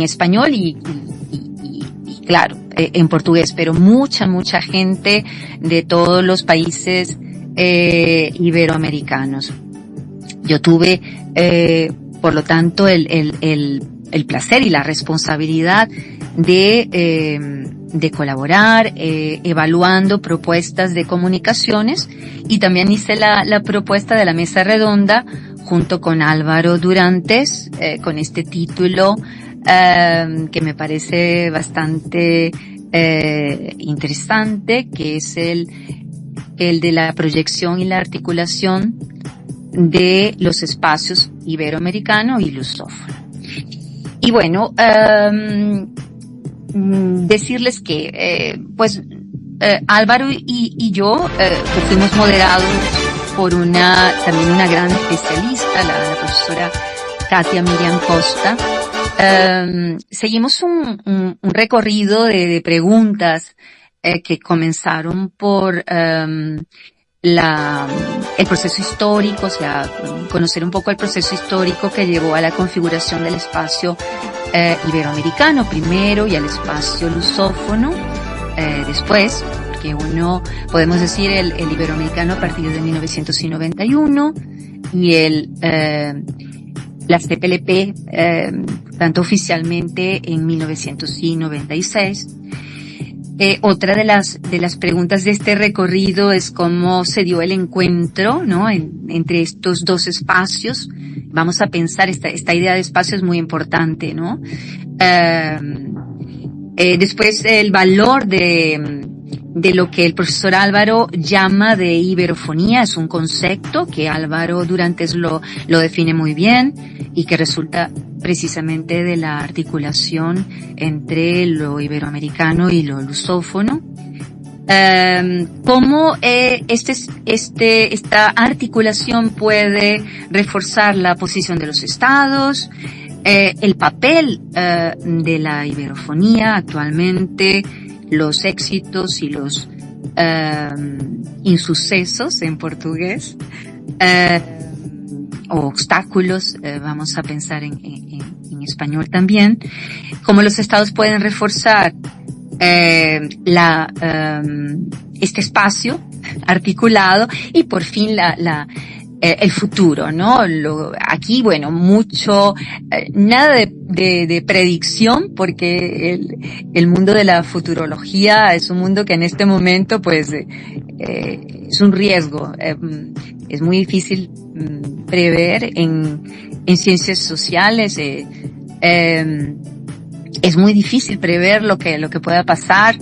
español y claro, en portugués, pero mucha gente de todos los países iberoamericanos. Yo tuve, por lo tanto, el placer y la responsabilidad de colaborar, evaluando propuestas de comunicaciones, y también hice la propuesta de la mesa redonda junto con Álvaro Durantes, con este título que me parece bastante interesante, que es el de la proyección y la articulación de los espacios iberoamericano y lusófono. Y bueno, decirles que Álvaro y yo fuimos moderados por también una gran especialista, la profesora Katia Miriam Costa. Seguimos un recorrido de preguntas que comenzaron por el proceso histórico, o sea, conocer un poco el proceso histórico que llevó a la configuración del espacio iberoamericano primero y al espacio lusófono después, porque podemos decir el iberoamericano a partir de 1991 y la CPLP tanto oficialmente en 1996. Otra de las preguntas de este recorrido es cómo se dio el encuentro, ¿no? Entre estos dos espacios. Vamos a pensar, esta idea de espacio es muy importante, ¿no? Después el valor de lo que el profesor Álvaro llama de iberofonía. Es un concepto que Álvaro Durantes lo define muy bien y que resulta precisamente de la articulación entre lo iberoamericano y lo lusófono. Cómo esta articulación puede reforzar la posición de los estados, el papel de la iberofonía actualmente, los éxitos y los insucesos en portugués, o obstáculos, vamos a pensar en español también, cómo los estados pueden reforzar este espacio articulado y por fin el futuro, ¿no? Aquí, bueno, nada de predicción, porque el mundo de la futurología es un mundo que en este momento, pues, es un riesgo. Es muy difícil prever en ciencias sociales, es muy difícil prever lo que pueda pasar,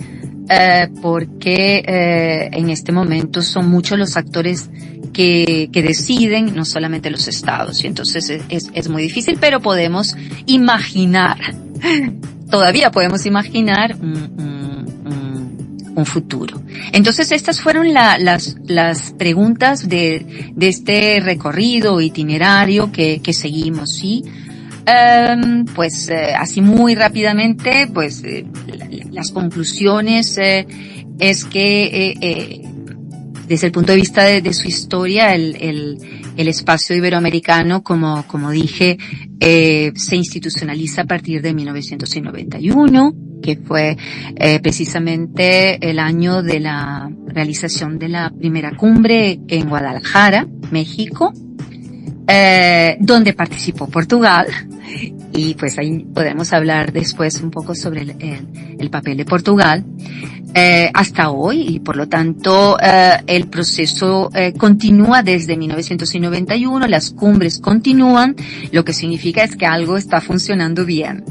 porque en este momento son muchos los actores que deciden, no solamente los estados, y entonces es muy difícil, pero podemos imaginar, todavía podemos imaginar un futuro. Entonces estas fueron las preguntas de este recorrido itinerario que seguimos, ¿sí? Pues así muy rápidamente, pues las conclusiones es que desde el punto de vista de su historia, el espacio iberoamericano, como dije, se institucionaliza a partir de 1991, que fue precisamente el año de la realización de la primera cumbre en Guadalajara, México, donde participó Portugal, y pues ahí podemos hablar después un poco sobre el papel de Portugal hasta hoy, y por lo tanto el proceso continúa desde 1991, las cumbres continúan, lo que significa es que algo está funcionando bien.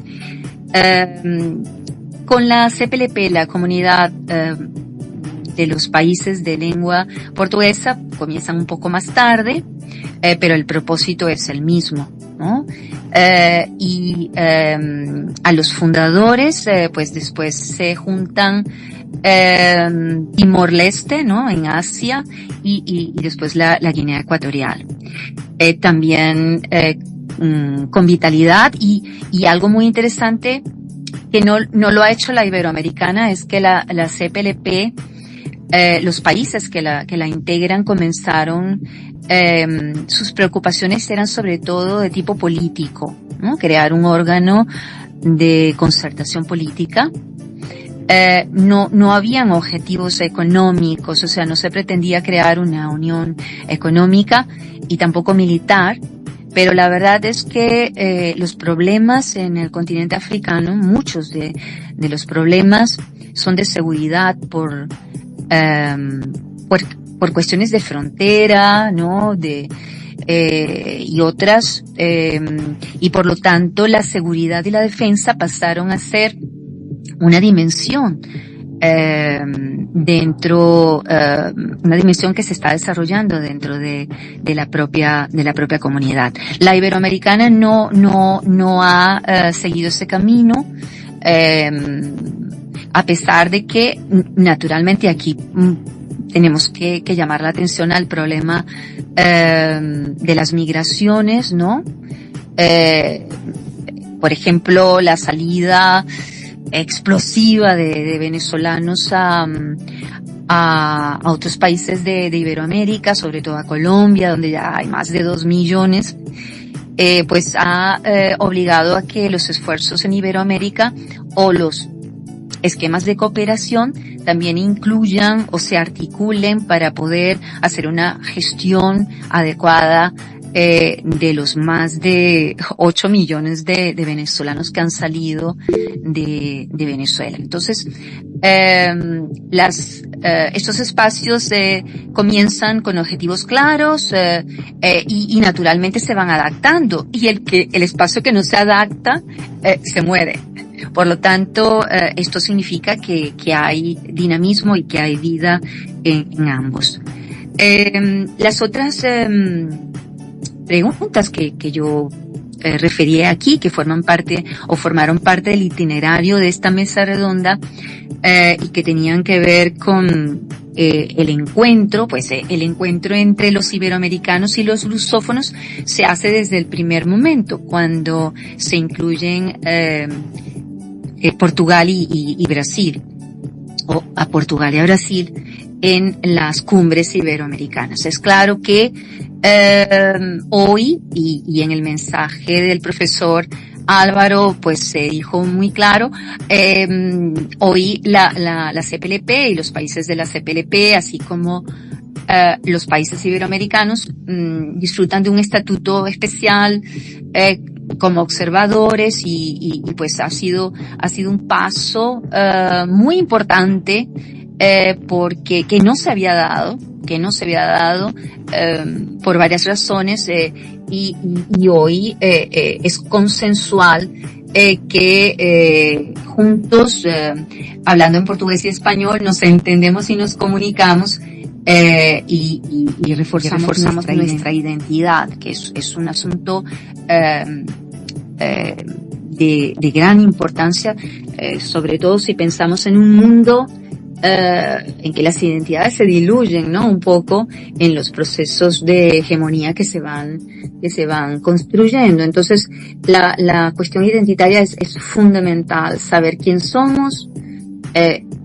Con la CPLP, la comunidad de los países de lengua portuguesa, comienzan un poco más tarde, pero el propósito es el mismo, ¿no? A los fundadores, pues después se juntan Timor-Leste, ¿no? En Asia, y después la Guinea Ecuatorial. También con vitalidad, y algo muy interesante que no lo ha hecho la iberoamericana es que la CPLP, los países que la integran comenzaron, sus preocupaciones eran sobre todo de tipo político, ¿no? Crear un órgano de concertación política. No habían objetivos económicos, o sea, no se pretendía crear una unión económica y tampoco militar, pero la verdad es que los problemas en el continente africano, muchos de los problemas son de seguridad por cuestiones de frontera, ¿no? Y otras, y por lo tanto la seguridad y la defensa pasaron a ser una dimensión una dimensión que se está desarrollando dentro de la propia comunidad. La iberoamericana no ha seguido ese camino, a pesar de que naturalmente aquí tenemos que llamar la atención al problema de las migraciones, ¿no? Por ejemplo, la salida explosiva de venezolanos a otros países de Iberoamérica, sobre todo a Colombia, donde ya hay más de 2 millones, pues ha obligado a que los esfuerzos en Iberoamérica o los esquemas de cooperación también incluyan o se articulen para poder hacer una gestión adecuada de los más de 8 millones de venezolanos que han salido de Venezuela. Entonces, estos espacios comienzan con objetivos claros y naturalmente se van adaptando, y el espacio que no se adapta se muere. Por lo tanto, esto significa que hay dinamismo y que hay vida en ambos. Las otras preguntas que yo referí aquí, que formaron parte del itinerario de esta mesa redonda, y que tenían que ver con el encuentro entre los iberoamericanos y los lusófonos se hace desde el primer momento, cuando se incluyen Portugal y Brasil, o a Portugal y a Brasil, en las cumbres iberoamericanas. Es claro que hoy, y en el mensaje del profesor Álvaro, pues se dijo muy claro, hoy la CPLP y los países de la CPLP, así como los países iberoamericanos, disfrutan de un estatuto especial como observadores, y pues ha sido un paso muy importante, porque que no se había dado por varias razones, y hoy es consensual que juntos, hablando en portugués y español, nos entendemos y nos comunicamos, y reforzamos nuestra identidad, que es un asunto de gran importancia, sobre todo si pensamos en un mundo en que las identidades se diluyen, ¿no? Un poco en los procesos de hegemonía que se van construyendo. Entonces, la cuestión identitaria es fundamental, saber quién somos,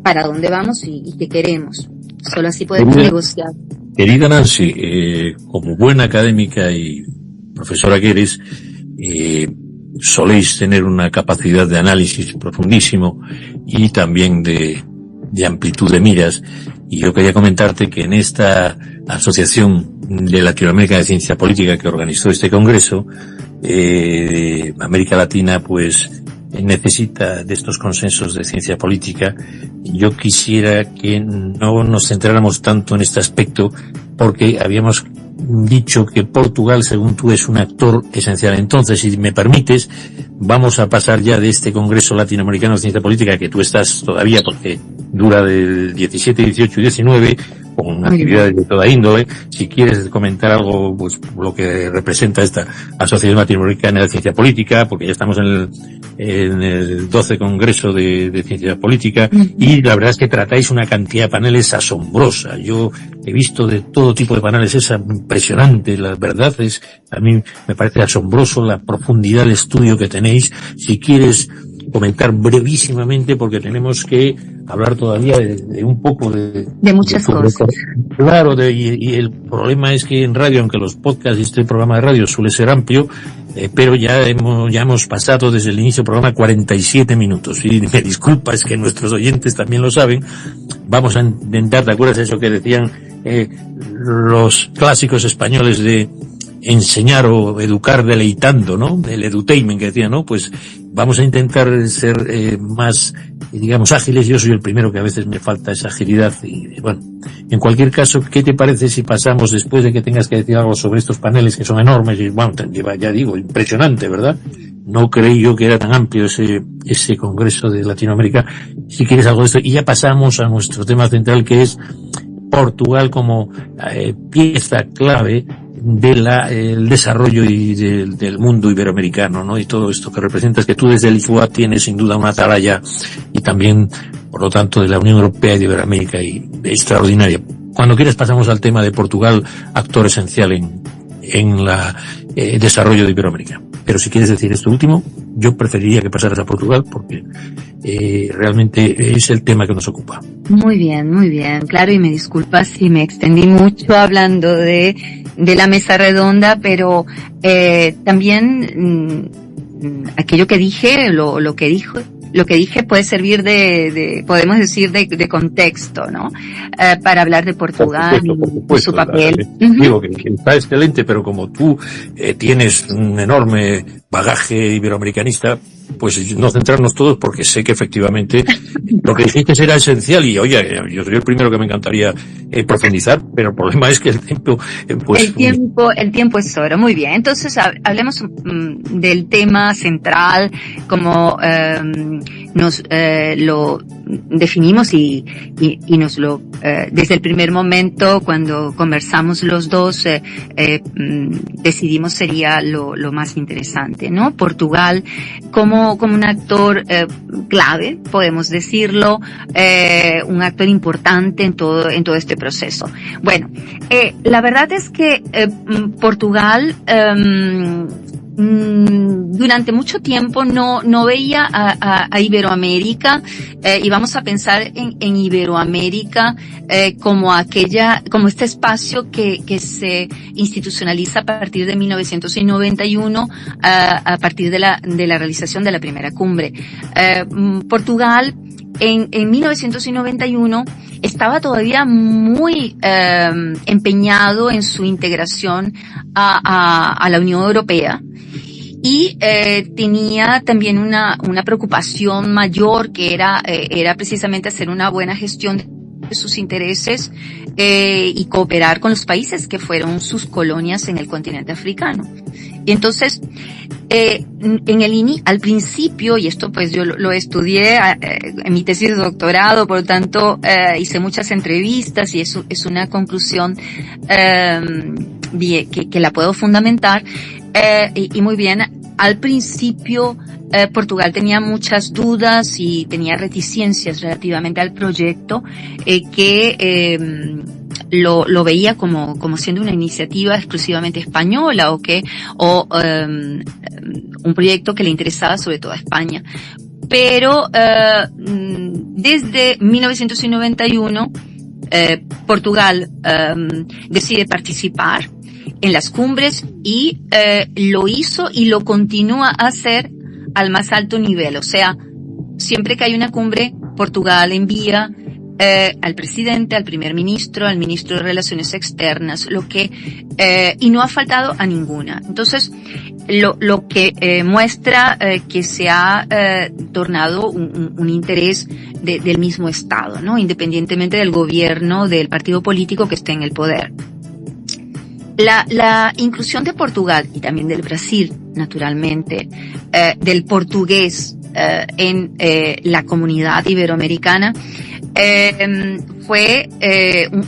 para dónde vamos y qué queremos. Solo así podemos negociar. Querida Nancy, como buena académica y profesora que eres, soléis tener una capacidad de análisis profundísimo y también de amplitud de miras, y yo quería comentarte que en esta Asociación de Latinoamérica de Ciencia Política que organizó este congreso, América Latina pues necesita de estos consensos de ciencia política. Yo quisiera que no nos centráramos tanto en este aspecto, porque habíamos dicho que Portugal, según tú, es un actor esencial. Entonces, si me permites, vamos a pasar ya de este Congreso Latinoamericano de Ciencia Política, que tú estás todavía, porque dura del 17, 18 y 19, con actividades de toda índole. Si quieres comentar algo, pues lo que representa esta Asociación Latinoamericana de Ciencia Política, porque ya estamos en el 12 Congreso de Ciencia Política, y la verdad es que tratáis una cantidad de paneles asombrosa. Yo he visto de todo tipo de paneles, es impresionante, la verdad es, a mí me parece asombroso la profundidad de estudio que tenéis. Si quieres comentar brevísimamente, porque tenemos que hablar todavía de un poco de muchas cosas. Claro, y el problema es que en radio, aunque los podcasts y este programa de radio suele ser amplio, pero ya hemos pasado desde el inicio del programa 47 minutos. Y me disculpa, es que nuestros oyentes también lo saben. Vamos a intentar, ¿te acuerdas de eso que decían los clásicos españoles de enseñar o educar deleitando, ¿no? El edutainment que decía, ¿no? Pues vamos a intentar ser más, digamos, ágiles. Yo soy el primero que a veces me falta esa agilidad. Y bueno, en cualquier caso, ¿qué te parece si pasamos, después de que tengas que decir algo sobre estos paneles que son enormes y, bueno, ya digo, impresionante, ¿verdad? No creí yo que era tan amplio ese Congreso de Latinoamérica. Si quieres algo de esto. Y ya pasamos a nuestro tema central, que es Portugal como pieza clave el desarrollo y del mundo iberoamericano, ¿no? Y todo esto que representas, que tú desde el IFUA tienes sin duda una atalaya, y también, por lo tanto, de la Unión Europea y de Iberoamérica, y extraordinaria. Cuando quieras pasamos al tema de Portugal, actor esencial en la desarrollo de Iberoamérica. Pero si quieres decir esto último, yo preferiría que pasaras a Portugal, porque realmente es el tema que nos ocupa. Muy bien, claro, y me disculpas si me extendí mucho hablando de la mesa redonda, pero también aquello que dije, lo que dije puede servir podemos decir, de contexto, ¿no? Para hablar de Portugal y su papel. Digo que está excelente, pero como tú tienes un enorme bagaje iberoamericanista, pues no centrarnos todos, porque sé que efectivamente lo que dijiste era esencial, y oye, yo soy el primero que me encantaría profundizar, pero el problema es que el tiempo, pues... El tiempo es oro. Muy bien, entonces hablemos del tema central, como definimos y nos lo, desde el primer momento cuando conversamos los dos, decidimos sería lo más interesante, ¿no? Portugal como un actor clave, podemos decirlo, un actor importante en todo este proceso. Bueno, la verdad es que Portugal durante mucho tiempo no veía a Iberoamérica, y vamos a pensar en Iberoamérica como este espacio que se institucionaliza a partir de 1991, a partir de la realización de la primera cumbre. Portugal en 1991 estaba todavía muy empeñado en su integración a la Unión Europea, y tenía también una preocupación mayor, que era precisamente hacer una buena gestión de sus intereses y cooperar con los países que fueron sus colonias en el continente africano. Y entonces, al principio, y esto pues yo lo estudié en mi tesis de doctorado, por lo tanto hice muchas entrevistas, y eso es una conclusión que la puedo fundamentar, y muy bien. Al principio Portugal tenía muchas dudas y tenía reticencias relativamente al proyecto, que lo veía como siendo una iniciativa exclusivamente española, o un proyecto que le interesaba sobre todo a España. Pero desde 1991 Portugal decide participar en las cumbres, y lo hizo y lo continúa a hacer al más alto nivel. O sea, siempre que hay una cumbre, Portugal envía al presidente, al primer ministro, al ministro de Relaciones Externas, y no ha faltado a ninguna. Entonces, lo que muestra que se ha tornado un interés del mismo Estado, ¿no? Independientemente del gobierno, del partido político que esté en el poder. La inclusión de Portugal y también del Brasil, naturalmente, del portugués en la comunidad iberoamericana, fue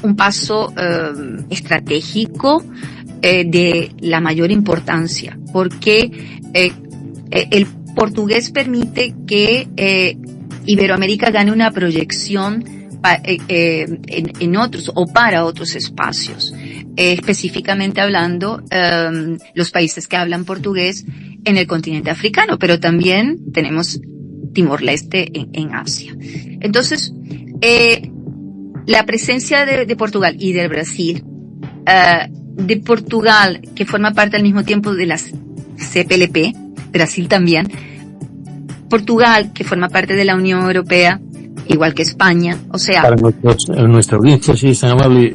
un paso estratégico de la mayor importancia, porque el portugués permite que Iberoamérica gane una proyección en otros o para otros espacios, específicamente hablando los países que hablan portugués en el continente africano, pero también tenemos Timor-Leste en Asia. Entonces, la presencia de Portugal y del Brasil, de Portugal, que forma parte al mismo tiempo de las CPLP, Brasil también, Portugal, que forma parte de la Unión Europea, igual que España, o sea... Para nuestra audiencia, si es tan amable,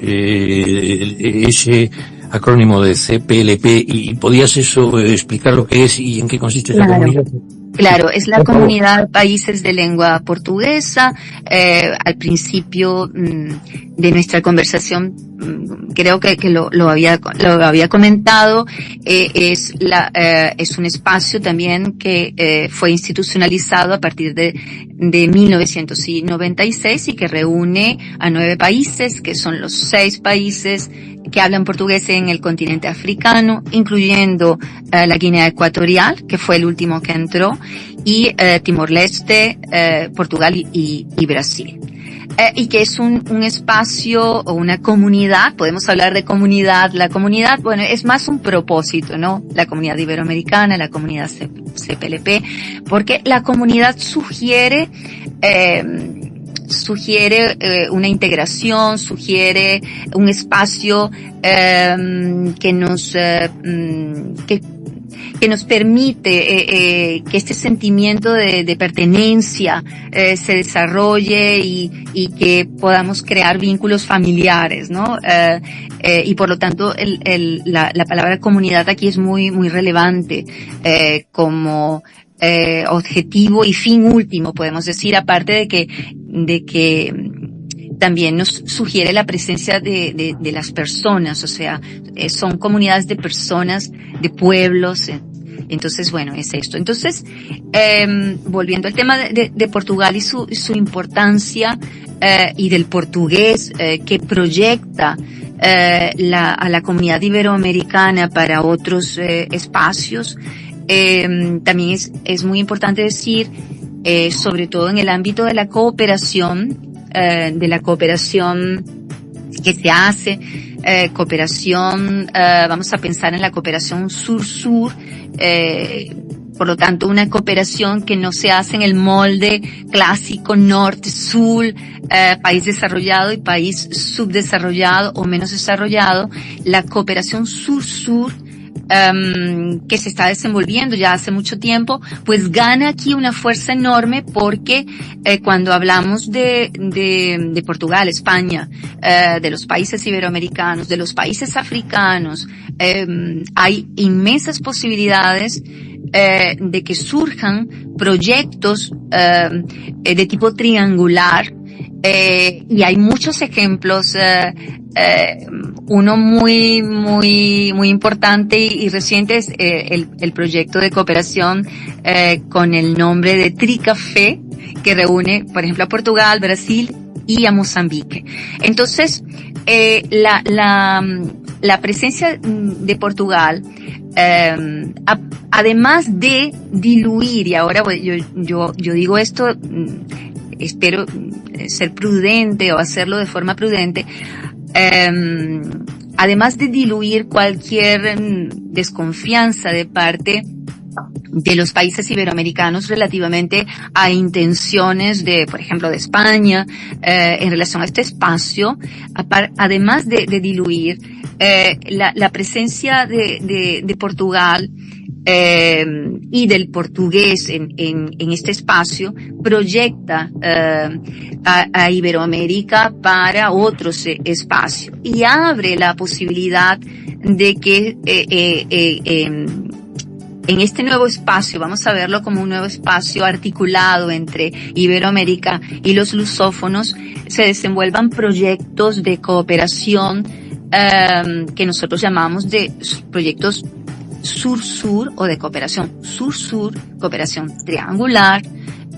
ese acrónimo de CPLP, ¿y podías explicar lo que es y en qué consiste esta comunidad? Claro, es la Comunidad de Países de Lengua Portuguesa. Al principio de nuestra conversación, creo que lo había comentado. Es un espacio también que fue institucionalizado a partir de 1996, y que reúne a 9 países, que son los 6 países que hablan portugués en el continente africano, incluyendo la Guinea Ecuatorial, que fue el último que entró, y Timor-Leste, Portugal y Brasil. Y que es un espacio o una comunidad, podemos hablar de comunidad. La comunidad, bueno, es más un propósito, ¿no? La comunidad iberoamericana, la comunidad CPLP, porque la comunidad sugiere una integración, sugiere un espacio que nos permite que este sentimiento de pertenencia se desarrolle y que podamos crear vínculos familiares, ¿no? Y por lo tanto la palabra comunidad aquí es muy muy relevante como objetivo y fin último, podemos decir, aparte de que también nos sugiere la presencia de las personas, o sea, son comunidades de personas, de pueblos, Entonces, bueno, es esto. Entonces, volviendo al tema de Portugal y su importancia, y del portugués, que proyecta a la comunidad iberoamericana para otros espacios, también es muy importante decir, sobre todo en el ámbito de la cooperación que se hace, vamos a pensar en la cooperación sur-sur, por lo tanto una cooperación que no se hace en el molde clásico norte-sur, país desarrollado y país subdesarrollado o menos desarrollado. La cooperación sur-sur, que se está desenvolviendo ya hace mucho tiempo, pues gana aquí una fuerza enorme, porque cuando hablamos de Portugal, España, de los países iberoamericanos, de los países africanos, hay inmensas posibilidades de que surjan proyectos de tipo triangular, y hay muchos ejemplos. Uno muy importante y reciente es el proyecto de cooperación con el nombre de Tricafé, que reúne, por ejemplo, a Portugal, Brasil y a Mozambique. Entonces, la presencia de Portugal, además de diluir, y ahora yo digo esto, espero ser prudente o hacerlo de forma prudente, además de diluir cualquier desconfianza de parte de los países iberoamericanos relativamente a intenciones por ejemplo, de España, en relación a este espacio, además de diluir, la presencia de Portugal, y del portugués en este espacio proyecta a Iberoamérica para otros espacios, y abre la posibilidad de que en este nuevo espacio, vamos a verlo como un nuevo espacio articulado entre Iberoamérica y los lusófonos, se desenvuelvan proyectos de cooperación que nosotros llamamos de proyectos sur-sur o de cooperación sur-sur, cooperación triangular,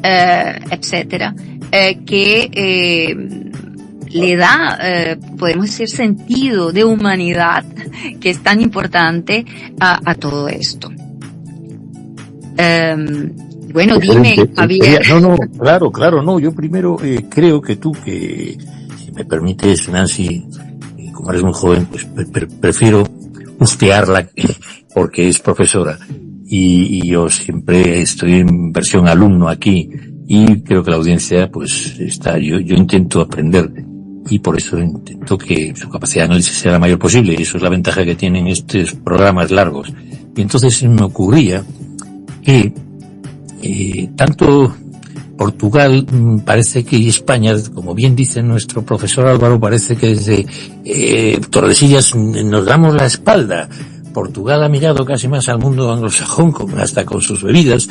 etcétera, que le da, podemos decir, sentido de humanidad, que es tan importante a todo esto. Bueno, dime, Javier. No, claro, no. Yo primero creo que tú, que si me permites, Nancy, como eres muy joven, pues prefiero hostearla porque es profesora, y yo siempre estoy en versión alumno aquí, y creo que la audiencia pues está, yo intento aprender, y por eso intento que su capacidad de análisis sea la mayor posible, y eso es la ventaja que tienen estos programas largos. Y entonces me ocurría que tanto Portugal parece que, y España, como bien dice nuestro profesor Álvaro, parece que desde Tordesillas nos damos la espalda. Portugal ha mirado casi más al mundo anglosajón, hasta con sus bebidas,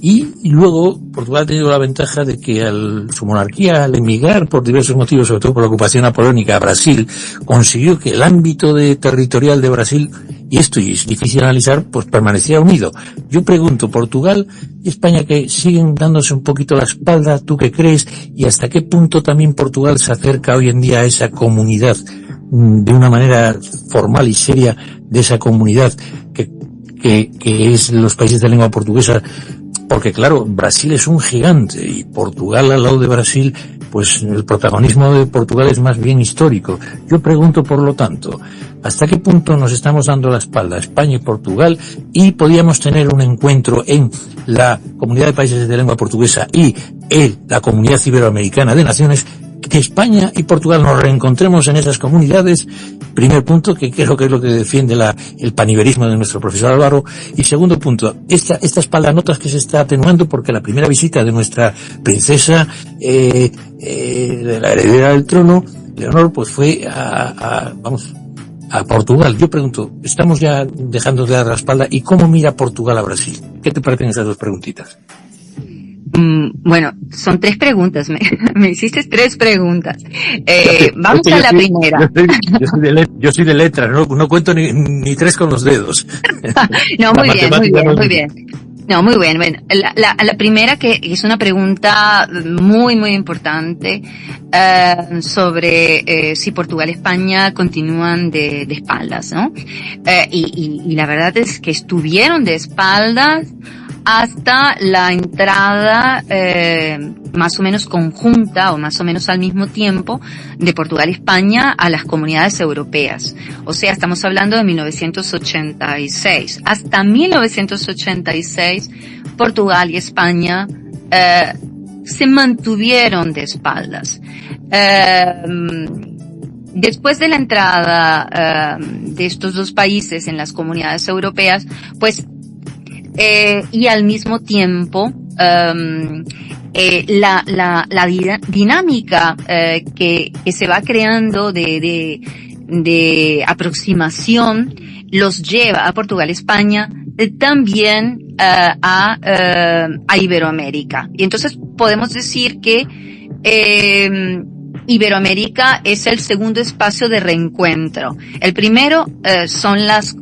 y luego Portugal ha tenido la ventaja de que su monarquía, al emigrar por diversos motivos, sobre todo por la ocupación napoleónica a Brasil, consiguió que el ámbito territorial de Brasil, y esto es difícil analizar, pues permanecía unido. Yo pregunto, Portugal y España, que siguen dándose un poquito la espalda, ¿tú qué crees? Y hasta qué punto también Portugal se acerca hoy en día a esa comunidad, de una manera formal y seria, de esa comunidad que es los países de lengua portuguesa, porque claro, Brasil es un gigante, y Portugal al lado de Brasil, pues el protagonismo de Portugal es más bien histórico. Yo pregunto, por lo tanto, ¿hasta qué punto nos estamos dando la espalda, España y Portugal, y podíamos tener un encuentro en la comunidad de países de lengua portuguesa y en la comunidad iberoamericana de naciones, que España y Portugal nos reencontremos en esas comunidades? Primer punto, que creo que es lo que defiende el paniverismo de nuestro profesor Álvaro. Y segundo punto, esta espalda notas que se está atenuando, porque la primera visita de nuestra princesa, de la heredera del trono, Leonor, pues fue a Portugal. Yo pregunto, ¿estamos ya dejando de dar la espalda? ¿Y cómo mira Portugal a Brasil? ¿Qué te parecen esas dos preguntitas? Bueno, son 3 preguntas. Me hiciste 3 preguntas. Vamos a la primera. Yo soy de letras, no cuento ni 3 con los dedos. No, muy bien. No, muy bien. Bueno, la primera, que es una pregunta muy, muy importante, sobre si Portugal y España continúan de espaldas, ¿no? Y la verdad es que estuvieron de espaldas hasta la entrada más o menos conjunta o más o menos al mismo tiempo de Portugal y España a las comunidades europeas. O sea, estamos hablando de 1986. Hasta 1986, Portugal y España se mantuvieron de espaldas. Después de la entrada de estos 2 países en las comunidades europeas, pues y al mismo tiempo la dinámica que se va creando de aproximación los lleva a Portugal y España también a Iberoamérica. Y entonces podemos decir que Iberoamérica es el segundo espacio de reencuentro. El primero son las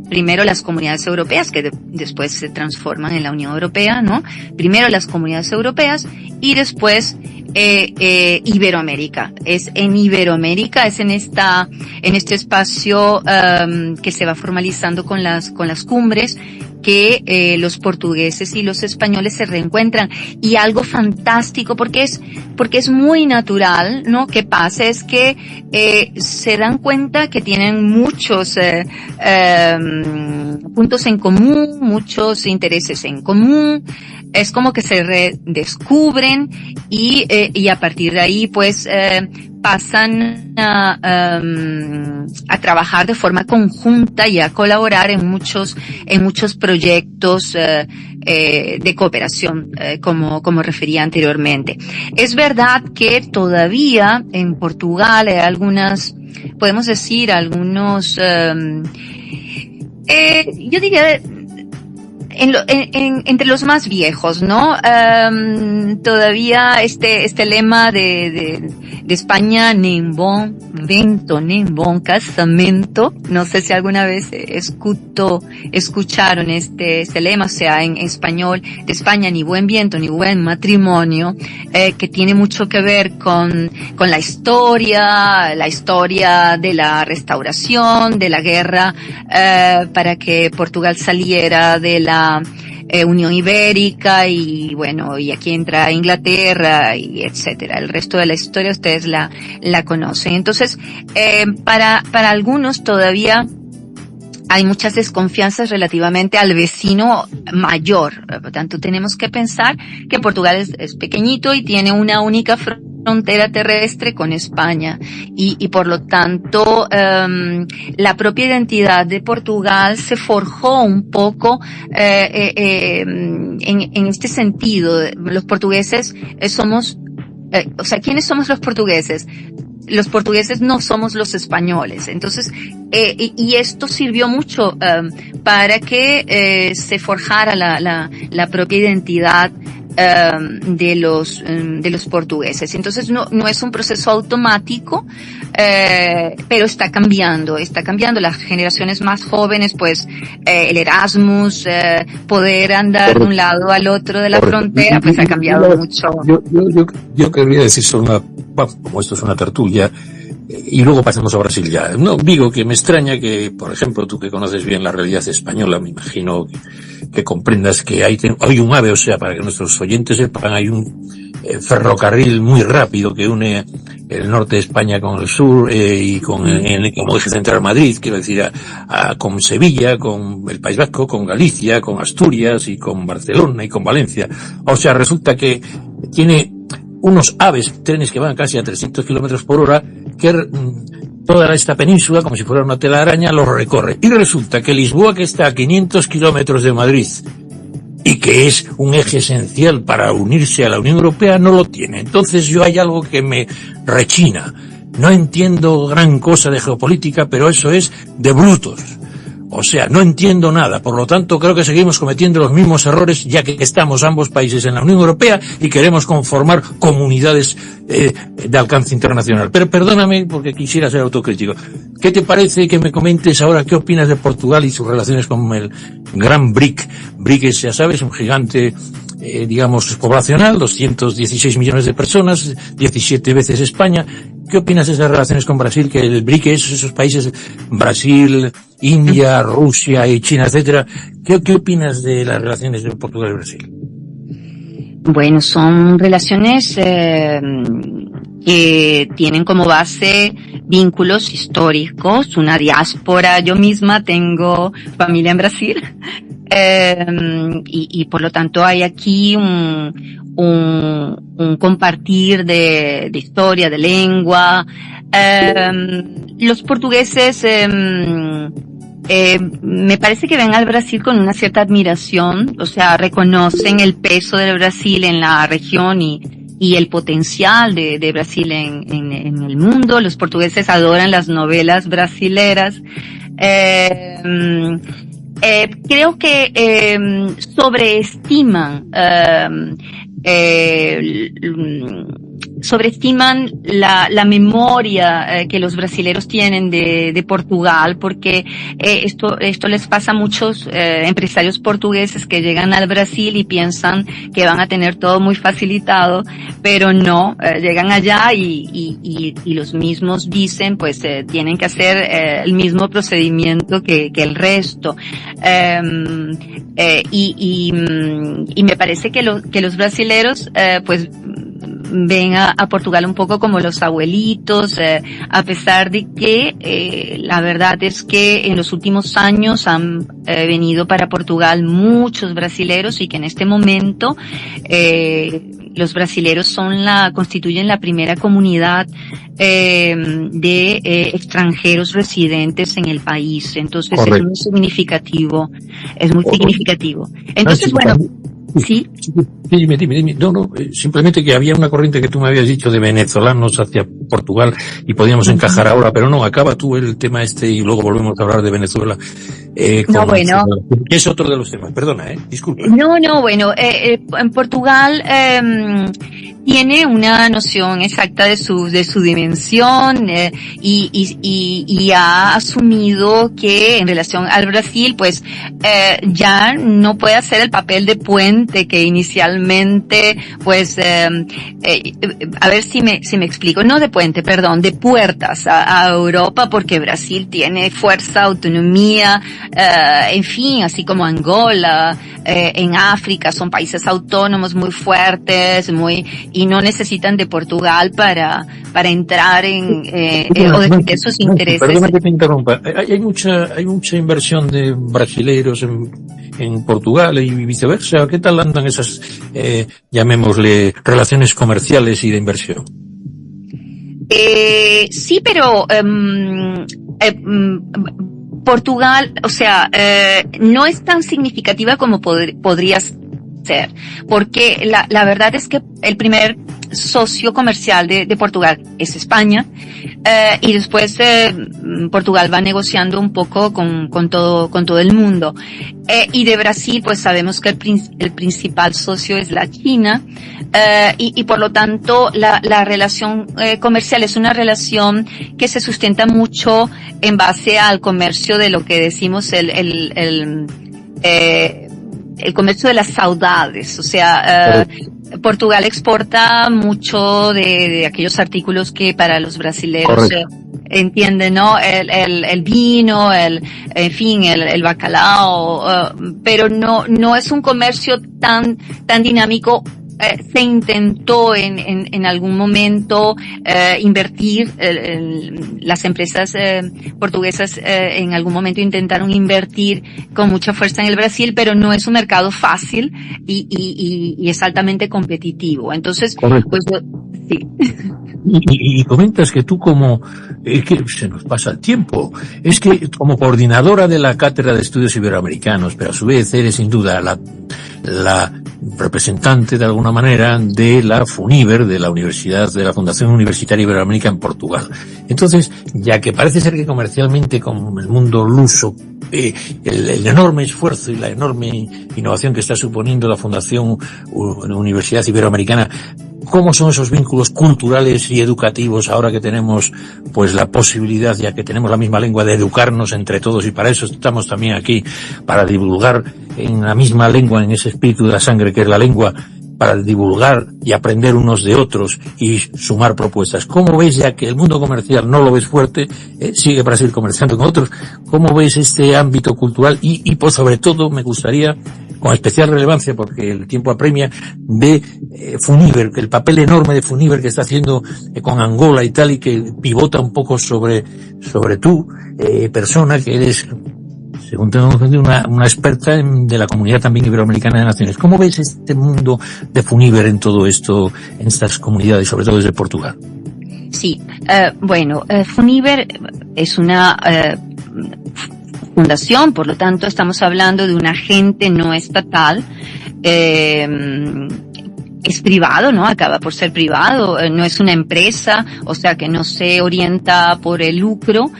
comunidades europeas, que después se transforman en la Unión Europea, ¿no? Primero las comunidades europeas y después Iberoamérica. Es en Iberoamérica, es en este espacio que se va formalizando con las cumbres, que los portugueses y los españoles se reencuentran. Y algo fantástico, porque es muy natural, ¿no? Que pase es que se dan cuenta que tienen muchos puntos en común, muchos intereses en común. Es como que se redescubren y a partir de ahí pues pasan a trabajar de forma conjunta y a colaborar en muchos proyectos de cooperación, como refería anteriormente. Es verdad que todavía en Portugal hay podemos decir algunos, yo diría, entre los más viejos, ¿no? Todavía este lema de España, nem bom vento, nem bom casamento. No sé si alguna vez escucharon este lema, o sea, en español, de España, ni buen viento, ni buen matrimonio, que tiene mucho que ver con la historia de la restauración, de la guerra, para que Portugal saliera de la Unión Ibérica, y bueno, y aquí entra Inglaterra y etcétera. El resto de la historia ustedes la conocen. Entonces, para algunos todavía hay muchas desconfianzas relativamente al vecino mayor. Por tanto, tenemos que pensar que Portugal es pequeñito y tiene una única frontera terrestre con España, y por lo tanto la propia identidad de Portugal se forjó un poco en este sentido. Los portugueses somos, ¿quiénes somos los portugueses? Los portugueses no somos los españoles. Entonces, y esto sirvió mucho para que se forjara la propia identidad de los portugueses. Entonces no es un proceso automático, pero está cambiando. Las generaciones más jóvenes, pues el Erasmus, poder andar de un lado al otro de la frontera, pues ha cambiado mucho. Yo querría decir como esto es una tertulia, y luego pasamos a Brasil ya. No digo que me extraña que, por ejemplo, tú que conoces bien la realidad española, me imagino que comprendas que hay un AVE, o sea, para que nuestros oyentes sepan, hay un ferrocarril muy rápido que une el norte de España con el sur, y como eje central Madrid, quiero decir, con Sevilla, con el País Vasco, con Galicia, con Asturias y con Barcelona y con Valencia. O sea, resulta que tiene unos trenes que van casi a 300 kilómetros por hora, que toda esta península, como si fuera una telaraña, lo recorre. Y resulta que Lisboa, que está a 500 kilómetros de Madrid, y que es un eje esencial para unirse a la Unión Europea, no lo tiene. Entonces hay algo que me rechina. No entiendo gran cosa de geopolítica, pero eso es de brutos. O sea, no entiendo nada. Por lo tanto, creo que seguimos cometiendo los mismos errores, ya que estamos ambos países en la Unión Europea y queremos conformar comunidades de alcance internacional. Pero perdóname, porque quisiera ser autocrítico. ¿Qué te parece que me comentes ahora qué opinas de Portugal y sus relaciones con el gran BRIC? BRIC es, ya sabes, un gigante, digamos, poblacional, 216 millones de personas, 17 veces España. ¿Qué opinas de esas relaciones con Brasil? Que el BRIC es esos países, Brasil, India, Rusia y China, etcétera. ¿Qué opinas de las relaciones de Portugal y Brasil? Bueno, son relaciones que tienen como base vínculos históricos, una diáspora. Yo misma tengo familia en Brasil, y por lo tanto hay aquí un compartir de historia, de lengua. Los portugueses me parece que ven al Brasil con una cierta admiración, o sea, reconocen el peso del Brasil en la región y el potencial de Brasil en el mundo. Los portugueses adoran las novelas brasileras. Creo que sobreestiman la memoria que los brasileros tienen de Portugal, porque esto les pasa a muchos empresarios portugueses que llegan al Brasil y piensan que van a tener todo muy facilitado, pero no, llegan allá y los mismos dicen, pues tienen que hacer el mismo procedimiento que el resto. Y me parece que los brasileros pues ven a Portugal un poco como los abuelitos, a pesar de que la verdad es que en los últimos años han venido para Portugal muchos brasileros y que en este momento los brasileros constituyen la primera comunidad de extranjeros residentes en en el país. Entonces correcto. Es muy significativo, Entonces, bueno, sí. Dime. No, simplemente que había una corriente que tú me habías dicho de venezolanos hacia Portugal y podíamos encajar ahora, pero no, acaba tú el tema y luego volvemos a hablar de Venezuela. No, bueno. Es otro de los temas, perdona, disculpa. No, bueno, en Portugal, tiene una noción exacta de su dimensión, y ha asumido que en relación al Brasil, pues, ya no puede hacer el papel de puente que inicialmente, pues, a ver si me explico, no de puente, perdón, de puertas a Europa, porque Brasil tiene fuerza, autonomía, en fin, así como Angola, en África, son países autónomos muy fuertes, y no necesitan de Portugal para entrar o defender sus intereses. Perdona que te interrumpa. Hay mucha inversión de brasileros en Portugal y viceversa. ¿Qué tal andan esas, llamémosle, relaciones comerciales y de inversión? Sí, pero Portugal, o sea, no es tan significativa como podría ser, porque la verdad es que el primer socio comercial de Portugal es España, y después Portugal va negociando un poco con todo el mundo, y de Brasil pues sabemos que el principal socio es la China, y por lo tanto la relación comercial es una relación que se sustenta mucho en base al comercio de lo que decimos el comercio de las saudades, o sea, Portugal exporta mucho de aquellos artículos que para los brasileños entienden, ¿no? El vino, en fin, el bacalao, pero no es un comercio tan dinámico. Se intentó en algún momento invertir, las empresas portuguesas en algún momento intentaron invertir con mucha fuerza en el Brasil, pero no es un mercado fácil y es altamente competitivo. Entonces, pues sí. Y comentas que tú que se nos pasa el tiempo, es que como coordinadora de la Cátedra de Estudios Iberoamericanos, pero a su vez eres sin duda la representante de alguna manera de la FUNIBER, de la Fundación Universitaria Iberoamericana en Portugal. Entonces, ya que parece ser que comercialmente con el mundo luso el enorme esfuerzo y la enorme innovación que está suponiendo la Fundación Universidad Iberoamericana. ¿Cómo son esos vínculos culturales y educativos ahora que tenemos pues la posibilidad, ya que tenemos la misma lengua, de educarnos entre todos? Y para eso estamos también aquí, para divulgar en la misma lengua, en ese espíritu de la sangre que es la lengua, para divulgar y aprender unos de otros y sumar propuestas. ¿Cómo ves, ya que el mundo comercial no lo ves fuerte, sigue Brasil comerciando con otros, cómo ves este ámbito cultural y por sobre todo me gustaría, con especial relevancia porque el tiempo apremia, de Funiver, el papel enorme de Funiver que está haciendo con Angola y tal, y que pivota un poco sobre tu persona, que eres, según tengo entendido, una experta de la comunidad también iberoamericana de naciones. ¿Cómo ves este mundo de Funiver en todo esto, en estas comunidades, sobre todo desde Portugal? Sí, Funiver es una fundación, por lo tanto estamos hablando de un agente no estatal, es privado, ¿no? Acaba por ser privado, no es una empresa, o sea que no se orienta por el lucro,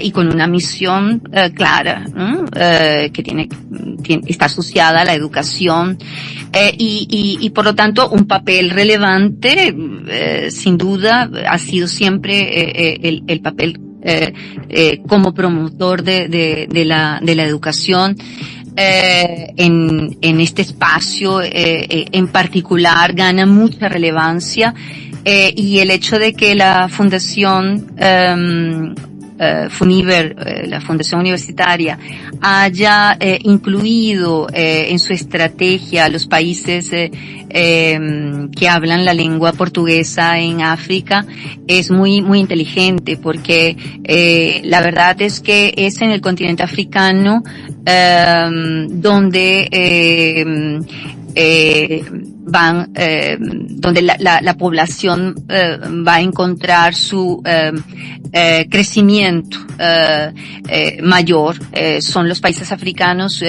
y con una misión clara, ¿no? Que está asociada a la educación, y por lo tanto un papel relevante, sin duda, ha sido siempre el papel como promotor de la educación en este espacio en particular gana mucha relevancia, y el hecho de que la fundación Funiver, la fundación universitaria, haya incluido en su estrategia los países que hablan la lengua portuguesa en África es muy inteligente, porque la verdad es que es en el continente africano donde donde la población va a encontrar su crecimiento mayor. Son los países africanos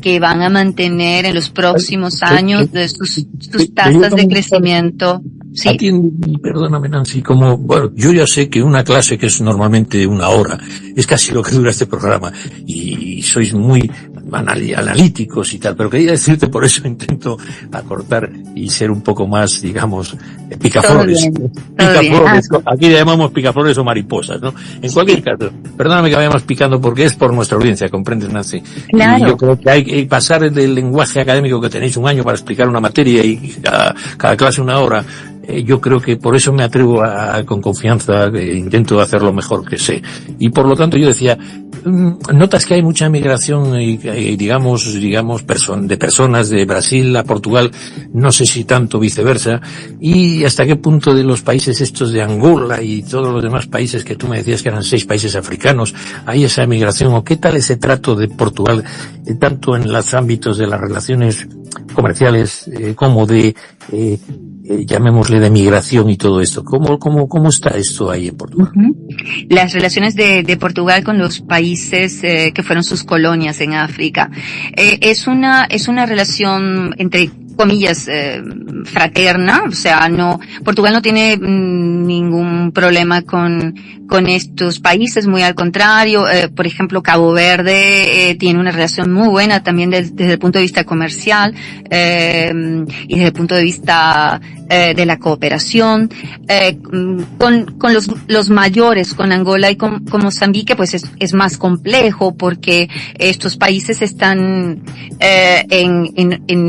que van a mantener en los próximos años sus tasas de crecimiento. Sí. Perdóname, Nancy, yo ya sé que una clase que es normalmente 1 hora es casi lo que dura este programa, y sois muy analíticos y tal, pero quería decirte, por eso intento acortar y ser un poco más, digamos, picaflores. Picaflores. Aquí le llamamos picaflores o mariposas, ¿no? En cualquier caso, perdóname que vayamos picando porque es por nuestra audiencia, ¿comprendes, Nancy? Claro. Y yo creo que hay que pasar del lenguaje académico que tenéis 1 año para explicar una materia y cada clase 1 hora. Yo creo que por eso me atrevo con confianza, intento hacer lo mejor que sé. Y por lo tanto yo decía, notas que hay mucha migración digamos de personas de Brasil a Portugal, no sé si tanto viceversa, y hasta qué punto de los países estos de Angola y todos los demás países que tú me decías que eran 6 países africanos, hay esa migración, o qué tal ese trato de Portugal, tanto en los ámbitos de las relaciones comerciales como de llamémosle de migración y todo esto. ¿Cómo está esto ahí en Portugal? Las relaciones de Portugal con los países que fueron sus colonias en África es una relación entre comillas fraterna, o sea, Portugal no tiene ningún problema con estos países, muy al contrario. Por ejemplo, Cabo Verde tiene una relación muy buena también desde el punto de vista comercial y desde el punto de vista de la cooperación. Con los mayores, con Angola y con Mozambique, pues es más complejo, porque estos países están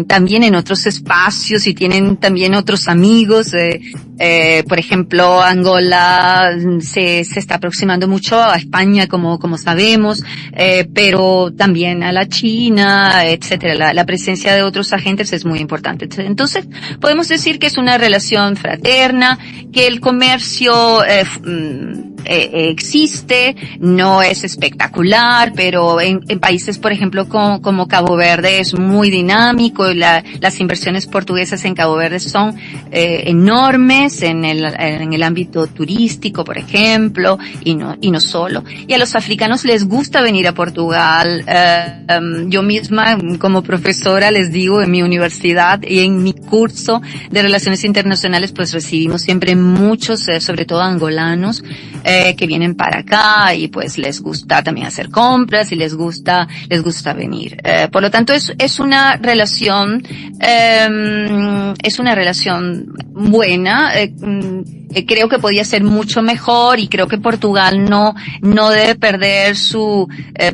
también en otros espacios y tienen también otros amigos. Por ejemplo, Angola se está aproximando mucho a España, como sabemos, pero también a la China, etcétera. La presencia de otros agentes es muy importante. Entonces, podemos decir que es una relación fraterna, que el comercio existe, no es espectacular, pero en países, por ejemplo, como Cabo Verde es muy dinámico. Las inversiones portuguesas en Cabo Verde son enormes en el ámbito turístico, por ejemplo, y no solo. Y a los africanos les gusta venir a Portugal. Yo misma, como profesora, les digo, en mi universidad y en mi curso de Relaciones Internacionales, pues recibimos siempre muchos, sobre todo angolanos, que vienen para acá y pues les gusta también hacer compras y les gusta venir. Por lo tanto es una relación buena. Creo que podía ser mucho mejor y creo que Portugal no debe perder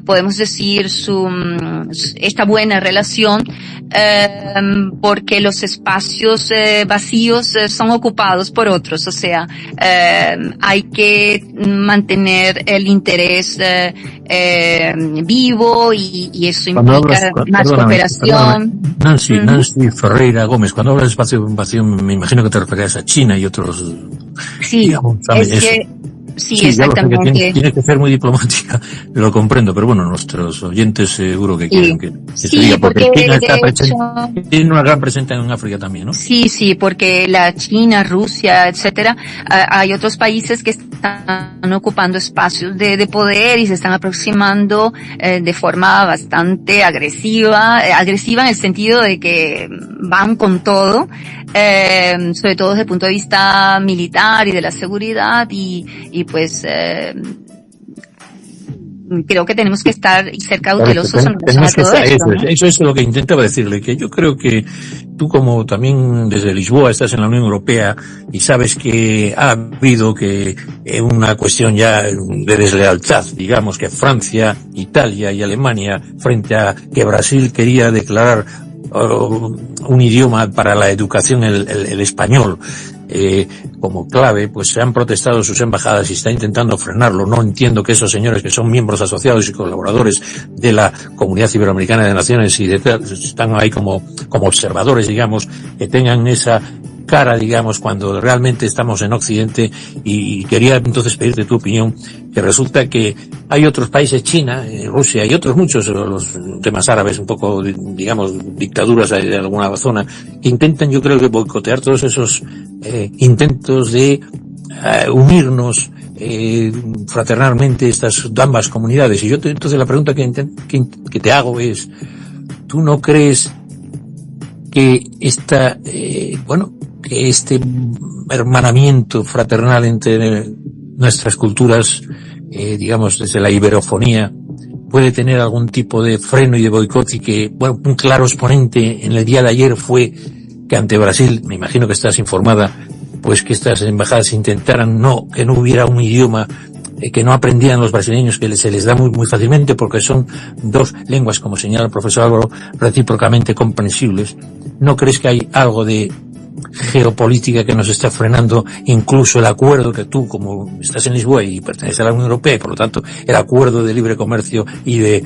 podemos decir esta buena relación, porque los espacios vacíos son ocupados por otros. O sea, hay que mantener el interés vivo y eso implica más cooperación. Nancy Ferreira Gómez, cuando hablas de espacio vacío, me imagino que te referías a China y otros. Sí, digamos, sí, exactamente. Tiene que ser muy diplomática, lo comprendo, pero bueno, nuestros oyentes seguro que quieren que se diga, porque China tiene una gran presencia en África también, ¿no? Sí, porque la China, Rusia, etcétera, hay otros países que están ocupando espacios de poder y se están aproximando de forma bastante agresiva en el sentido de que van con todo, sobre todo desde el punto de vista militar y de la seguridad y pues creo que tenemos que estar y ser cautelosos en relación a todo esto, ¿no? Eso es lo que intentaba decirle, que yo creo que tú, como también desde Lisboa estás en la Unión Europea y sabes que ha habido una cuestión ya de deslealtad, digamos, que Francia, Italia y Alemania, frente a que Brasil quería declarar un idioma para la educación, el español, como clave, pues se han protestado sus embajadas y está intentando frenarlo. No entiendo que esos señores que son miembros asociados y colaboradores de la Comunidad Iberoamericana de Naciones y están ahí como observadores, digamos, que tengan esa cara, digamos, cuando realmente estamos en Occidente. Y quería entonces pedirte tu opinión, que resulta que hay otros países, China, Rusia y otros muchos, los temas árabes, un poco, digamos, dictaduras de alguna zona, que intentan, yo creo que boicotear todos esos intentos de unirnos fraternalmente ambas comunidades. Y entonces la pregunta que te hago es, ¿tú no crees que que este hermanamiento fraternal entre nuestras culturas, digamos, desde la iberofonía, puede tener algún tipo de freno y de boicot, y que, un claro exponente en el día de ayer fue que ante Brasil, me imagino que estás informada, pues que estas embajadas intentaran que no hubiera un idioma que no aprendían los brasileños, que se les da muy, muy fácilmente, porque son dos lenguas, como señala el profesor Álvaro, recíprocamente comprensibles. ¿No crees que hay algo de geopolítica que nos está frenando incluso el acuerdo que tú, como estás en Lisboa y perteneces a la Unión Europea, y por lo tanto el acuerdo de libre comercio y de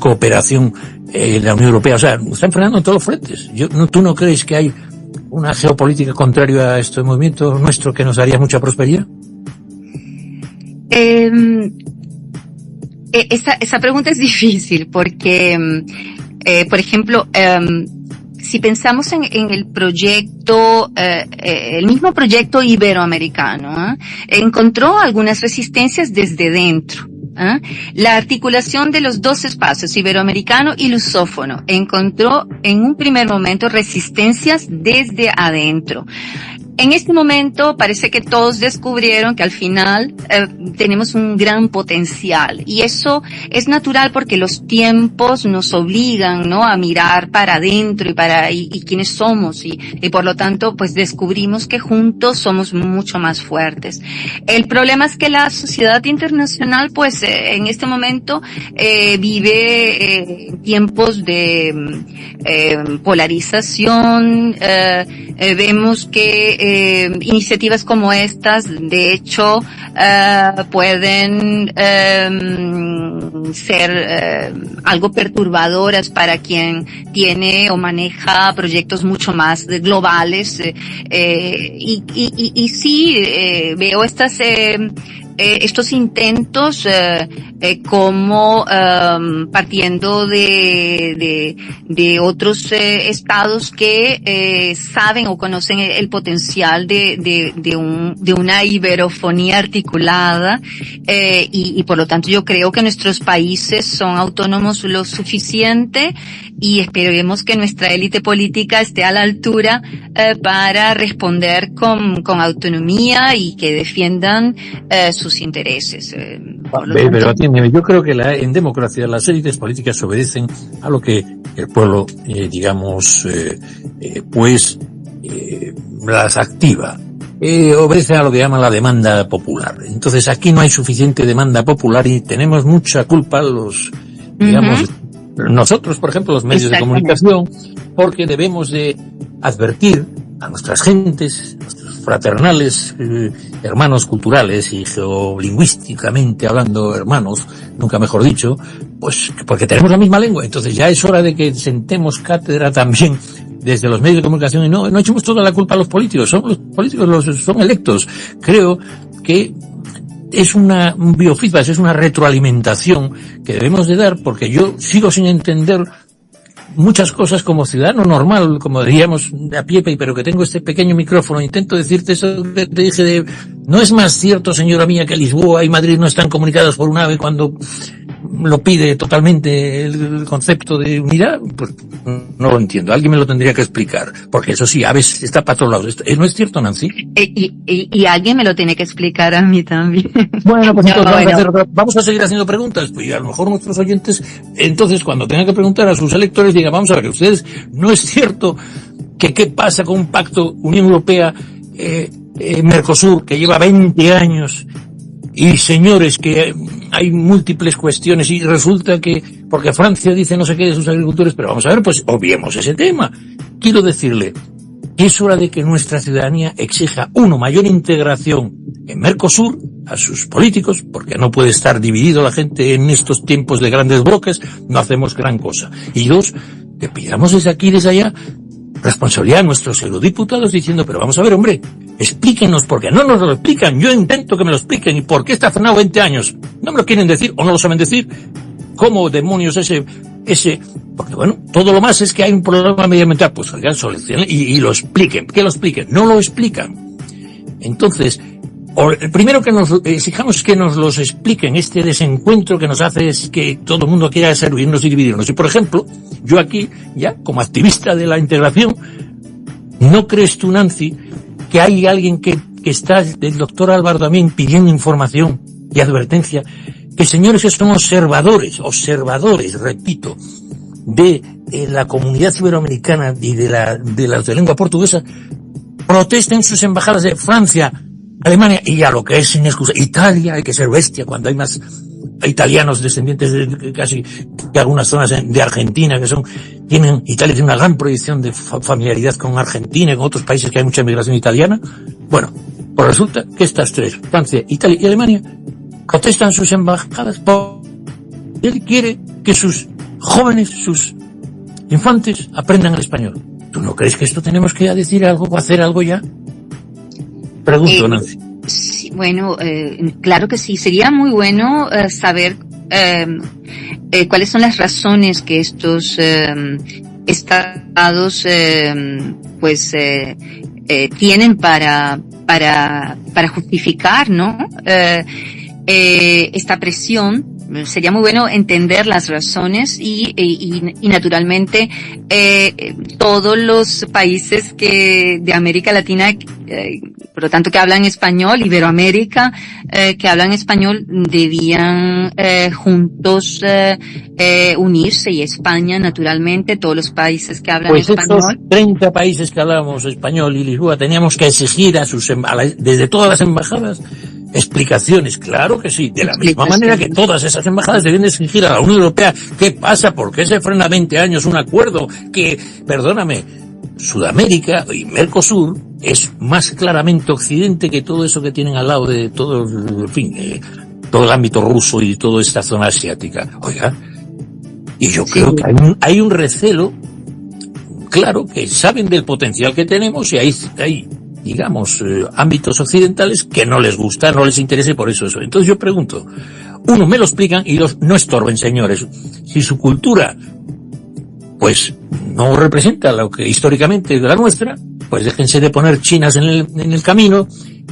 cooperación en la Unión Europea, o sea, nos están frenando en todos los frentes? ¿Tú no crees que hay una geopolítica contraria a este movimiento nuestro que nos daría mucha prosperidad? Esa pregunta es difícil porque, por ejemplo, si pensamos en el proyecto, el mismo proyecto iberoamericano, encontró algunas resistencias desde dentro. La articulación de los dos espacios, iberoamericano y lusófono, encontró en un primer momento resistencias desde adentro. En este momento parece que todos descubrieron que al final tenemos un gran potencial, y eso es natural porque los tiempos nos obligan, ¿no?, a mirar para adentro y quiénes somos, y por lo tanto pues descubrimos que juntos somos mucho más fuertes. El problema es que la sociedad internacional pues en este momento vive tiempos de polarización. Vemos que iniciativas como estas, de hecho, pueden ser algo perturbadoras para quien tiene o maneja proyectos mucho más globales, y sí veo estos intentos como partiendo de otros estados que saben o conocen el potencial de una iberofonía articulada, y por lo tanto yo creo que nuestros países son autónomos lo suficiente, y esperemos que nuestra élite política esté a la altura para responder con autonomía y que defiendan sus sus intereses. Pero atiéndeme, yo creo que en democracia las élites políticas obedecen a lo que el pueblo, las activa. Obedece a lo que llaman la demanda popular. Entonces aquí no hay suficiente demanda popular y tenemos mucha culpa nosotros, por ejemplo, los medios de comunicación, porque debemos de advertir a nuestras gentes, nuestros fraternales, hermanos culturales y geolingüísticamente hablando hermanos, nunca mejor dicho, pues porque tenemos la misma lengua. Entonces ya es hora de que sentemos cátedra también desde los medios de comunicación y no echemos toda la culpa a los políticos. Son los políticos, son electos. Creo que es un biofeedback, es una retroalimentación que debemos de dar, porque yo sigo sin entender muchas cosas como ciudadano normal, como diríamos a pie, pero que tengo este pequeño micrófono, intento decirte eso que te dije no es más cierto, señora mía, que Lisboa y Madrid no están comunicados por un ave cuando lo pide totalmente el concepto de unidad. Pues no lo entiendo, alguien me lo tendría que explicar, porque eso sí, aves está para todos lados. ¿No es cierto, Nancy? Y alguien me lo tiene que explicar a mí también. Bueno, pues entonces vamos a seguir haciendo preguntas, pues a lo mejor nuestros oyentes, entonces cuando tengan que preguntar a sus electores, digan, vamos a ver, ustedes, ¿no es cierto que qué pasa con un pacto Unión Europea, Mercosur, que lleva 20 años, y señores, que hay múltiples cuestiones, y resulta que, porque Francia dice no sé qué de sus agricultores, pero vamos a ver, pues obviemos ese tema. Quiero decirle que es hora de que nuestra ciudadanía exija, mayor integración en Mercosur a sus políticos, porque no puede estar dividido la gente en estos tiempos de grandes bloques, no hacemos gran cosa. Y dos, que pidamos desde aquí y desde allá responsabilidad a nuestros eurodiputados diciendo, pero vamos a ver, hombre, explíquenos, porque no nos lo explican. Yo intento que me lo expliquen. ¿Y por qué está frenado 20 años? No me lo quieren decir o no lo saben decir. ¿Cómo demonios ese? Porque bueno, todo lo más es que hay un problema medioambiental. Pues salgan, solucionen y lo expliquen. ¿Qué lo expliquen? No lo explican. Entonces, primero que nos exijamos que nos los expliquen. Este desencuentro que nos hace es que todo el mundo quiera servirnos y dividirnos. Y por ejemplo, yo aquí, ya como activista de la integración, ¿no crees tú, Nancy, que hay alguien que está, el doctor Álvaro también, pidiendo información y advertencia, que señores que son observadores, repito, de la comunidad iberoamericana y de la lengua portuguesa, protesten sus embajadas de Francia, Alemania y a lo que es sin excusa Italia? Hay que ser bestia cuando hay más italianos descendientes de casi que algunas zonas de Argentina Italia tiene una gran proyección de familiaridad con Argentina y con otros países que hay mucha inmigración italiana. Bueno, pues resulta que estas tres, Francia, Italia y Alemania, protestan sus embajadas porque él quiere que sus jóvenes, sus infantes aprendan el español. ¿Tú no crees que esto tenemos que decir algo o hacer algo ya? Pregunto, Nancy. Sí, bueno, claro que sí. Sería muy bueno saber cuáles son las razones que estos estados tienen para justificar, ¿no? Esta presión. Sería muy bueno entender las razones y naturalmente todos los países de América Latina, por lo tanto que hablan español, Iberoamérica, que hablan español, debían juntos unirse, y España naturalmente, todos los países que hablan español. Pues estos 30 países que hablamos español y Lisboa teníamos que exigir desde todas las embajadas explicaciones, claro que sí, de la misma manera que todas esas embajadas deben exigir a la Unión Europea qué pasa, por qué se frena 20 años un acuerdo que, perdóname, Sudamérica y Mercosur es más claramente Occidente que todo eso que tienen al lado de todo, en fin, todo el ámbito ruso y toda esta zona asiática. Oiga, y yo creo que hay un recelo, claro, que saben del potencial que tenemos y hay digamos, ámbitos occidentales que no les gusta, no les interesa y por eso. Entonces yo pregunto, uno, me lo explican, y dos, no estorben, señores. Si su cultura, pues, no representa lo que históricamente es la nuestra, pues déjense de poner chinas en el camino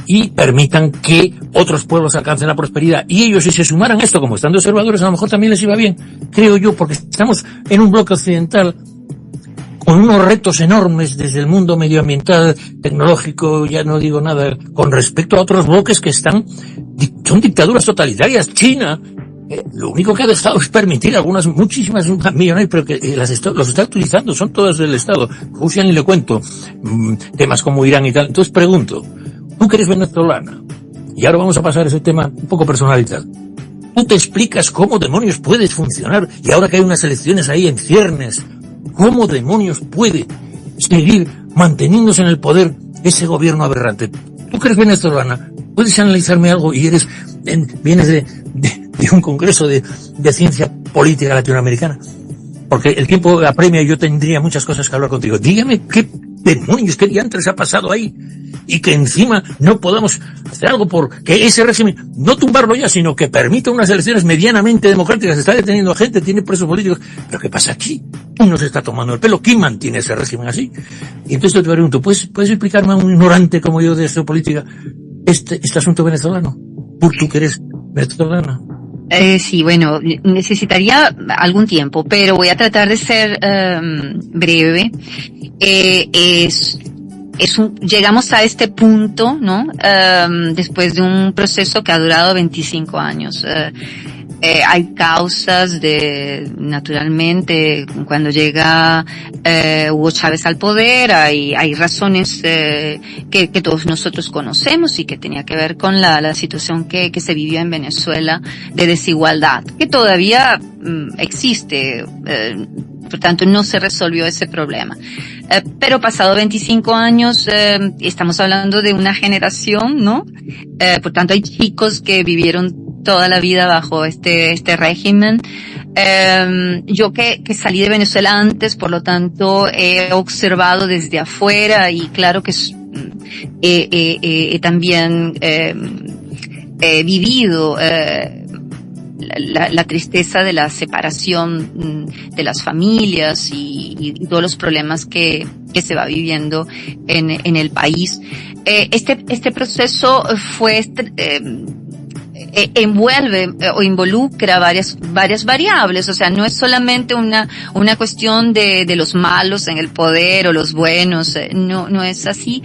y permitan que otros pueblos alcancen la prosperidad. Y ellos, si se sumaran a esto como estando observadores, a lo mejor también les iba bien, creo yo, porque estamos en un bloque occidental con unos retos enormes desde el mundo medioambiental, tecnológico, ya no digo nada, con respecto a otros bloques que son dictaduras totalitarias. China, lo único que ha dejado es permitir muchísimas millones, pero que los está utilizando, son todas del Estado. Rusia ni le cuento, temas como Irán y tal. Entonces pregunto, tú que eres venezolana, y ahora vamos a pasar a ese tema un poco personal y tal, ¿tú te explicas cómo demonios puedes funcionar? Y ahora que hay unas elecciones ahí en ciernes, ¿cómo demonios puede seguir manteniéndose en el poder ese gobierno aberrante? Tú que eres venezolana, ¿puedes analizarme algo? Y vienes de un congreso de ciencia política latinoamericana. Porque el tiempo apremia y yo tendría muchas cosas que hablar contigo. Dígame qué demonios, qué diantres ha pasado ahí. Y que encima no podamos hacer algo por que ese régimen, no tumbarlo ya, sino que permita unas elecciones medianamente democráticas. Está deteniendo a gente, tiene presos políticos. ¿Pero qué pasa aquí? Uno se está tomando el pelo. ¿Quién mantiene ese régimen así? Y entonces te pregunto, ¿puedes explicarme a un ignorante como yo de geopolítica este asunto venezolano? Tú que eres venezolana. Sí, bueno, necesitaría algún tiempo, pero voy a tratar de ser breve. Llegamos a este punto, ¿no? Después de un proceso que ha durado 25 años. Hay causas naturalmente, cuando llega Hugo Chávez al poder, hay razones que todos nosotros conocemos y que tenía que ver con la situación que se vivió en Venezuela de desigualdad, que todavía existe, por tanto no se resolvió ese problema. Pero pasado 25 años, estamos hablando de una generación, ¿no? Por tanto hay chicos que vivieron toda la vida bajo este régimen. Yo que salí de Venezuela antes, por lo tanto he observado desde afuera y claro que también he vivido la tristeza de la separación de las familias y todos los problemas que se va viviendo en el país. Este proceso fue envuelve o involucra varias variables, o sea, no es solamente una cuestión de los malos en el poder o los buenos, no es así.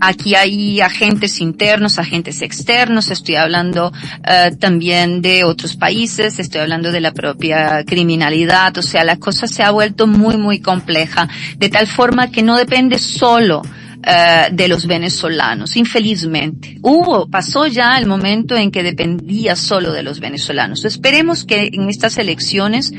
Aquí hay agentes internos, agentes externos, estoy hablando también de otros países, estoy hablando de la propia criminalidad, o sea, la cosa se ha vuelto muy, muy compleja, de tal forma que no depende solo de los venezolanos, infelizmente. Pasó ya el momento en que dependía solo de los venezolanos. Esperemos que en estas elecciones,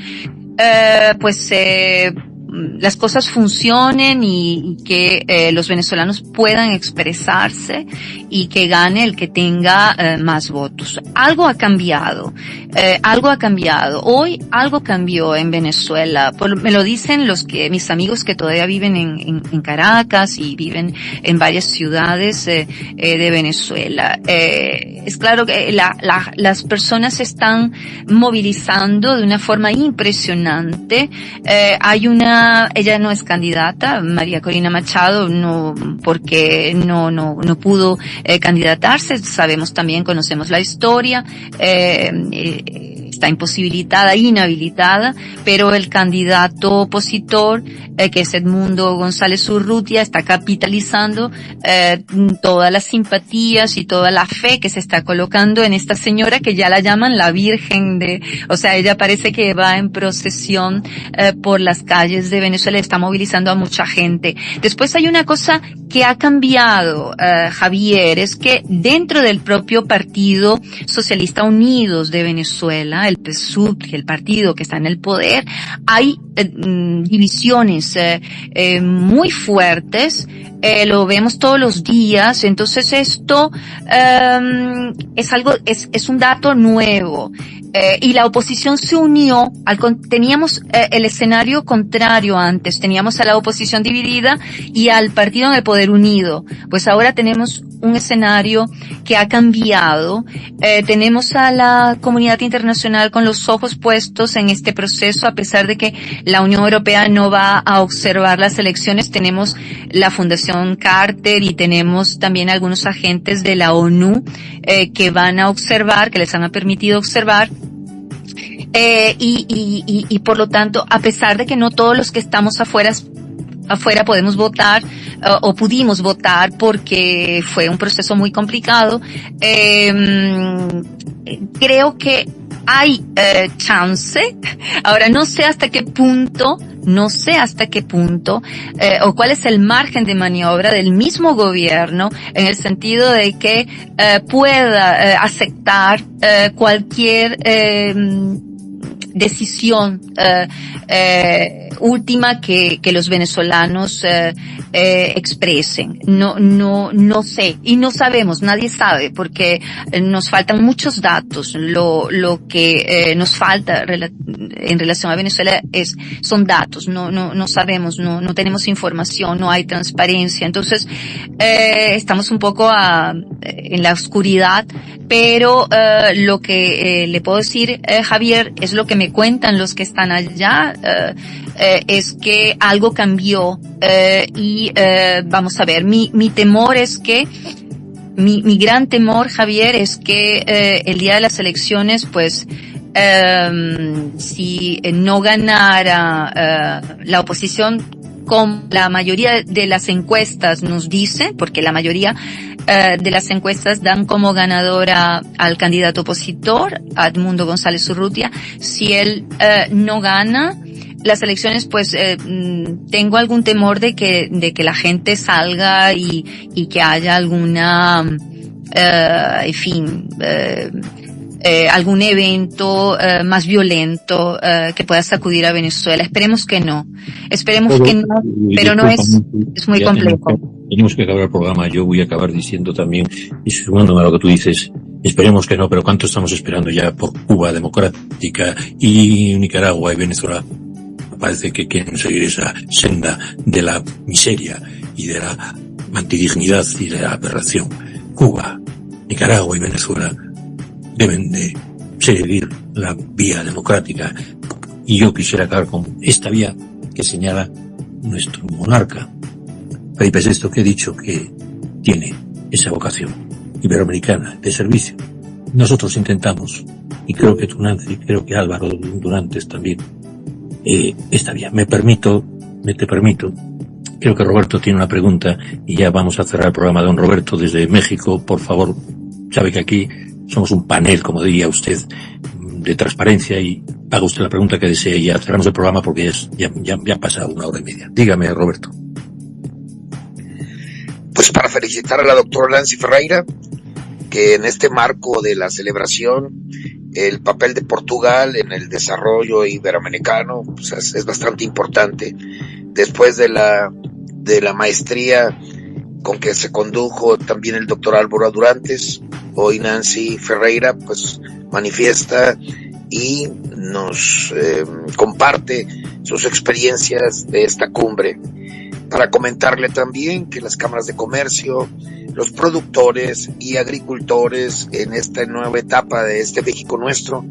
las cosas funcionen y que los venezolanos puedan expresarse y que gane el que tenga más votos. Algo ha cambiado. Hoy algo cambió en Venezuela. Me lo dicen mis amigos que todavía viven en Caracas y viven en varias ciudades de Venezuela. Es claro que las personas se están movilizando de una forma impresionante. Ella no es candidata, María Corina Machado, porque no pudo candidatarse. Conocemos la historia, está inhabilitada, pero el candidato opositor, que es Edmundo González Urrutia, está capitalizando todas las simpatías y toda la fe que se está colocando en esta señora que ya la llaman la Virgen o sea, ella parece que va en procesión por las calles de Venezuela, está movilizando a mucha gente. Después hay una cosa que ha cambiado, Javier, es que dentro del propio Partido Socialista Unidos de Venezuela, el PSUV, el partido que está en el poder, hay divisiones muy fuertes, lo vemos todos los días. Entonces esto es un dato nuevo. Y la oposición se unió, teníamos el escenario contrario antes, teníamos a la oposición dividida y al partido en el poder unido. Pues ahora tenemos un escenario que ha cambiado, tenemos a la comunidad internacional con los ojos puestos en este proceso, a pesar de que la Unión Europea no va a observar las elecciones. Tenemos la Fundación Carter y tenemos también algunos agentes de la ONU que van a observar, que les han permitido observar. Y por lo tanto, a pesar de que no todos los que estamos afuera afuera podemos votar o pudimos votar porque fue un proceso muy complicado. Creo que hay chance. Ahora no sé hasta qué punto o cuál es el margen de maniobra del mismo gobierno en el sentido de que pueda aceptar cualquier decisión última que los venezolanos expresen. No sé y no sabemos, nadie sabe, porque nos faltan muchos datos. Lo que nos falta en relación a Venezuela son datos. No sabemos, no tenemos información, no hay transparencia. Entonces estamos un poco en la oscuridad, pero lo que le puedo decir, Javier, es lo que me cuentan los que están allá, es que algo cambió y vamos a ver, mi temor es que mi gran temor, Javier, es que el día de las elecciones, pues si no ganara la oposición, como la mayoría de las encuestas nos dice, porque la mayoría de las encuestas dan como ganadora al candidato opositor, Edmundo González Urrutia. Si él no gana las elecciones, pues tengo algún temor de que la gente salga y que haya alguna algún evento más violento que pueda sacudir a Venezuela. Esperemos que no, pero no es muy complejo. Tenemos que acabar el programa. Yo voy a acabar diciendo también, y sumándome a lo que tú dices, esperemos que no, pero ¿cuánto estamos esperando ya por Cuba democrática y Nicaragua y Venezuela? Parece que quieren seguir esa senda de la miseria y de la antidignidad y de la aberración. Cuba, Nicaragua y Venezuela deben de seguir la vía democrática, y yo quisiera acabar con esta vía que señala nuestro monarca Felipe VI, que he dicho que tiene esa vocación iberoamericana de servicio. Nosotros intentamos, y creo que tú, Nancy, creo que Álvaro Durantes también, esta vía. Te permito, creo que Roberto tiene una pregunta y ya vamos a cerrar el programa. Don Roberto, desde México, por favor, sabe que aquí somos un panel, como diría usted, de transparencia, y haga usted la pregunta que desee y ya cerramos el programa porque ya ha pasado 1 hora y media. Dígame, Roberto. Pues para felicitar a la doctora Nancy Ferreira, que en este marco de la celebración, el papel de Portugal en el desarrollo iberoamericano pues es bastante importante. Después de la maestría con que se condujo también el doctor Álvaro Durantes, hoy Nancy Ferreira pues manifiesta y nos comparte sus experiencias de esta cumbre. Para comentarle también que las cámaras de comercio, los productores y agricultores en esta nueva etapa de este México nuestro,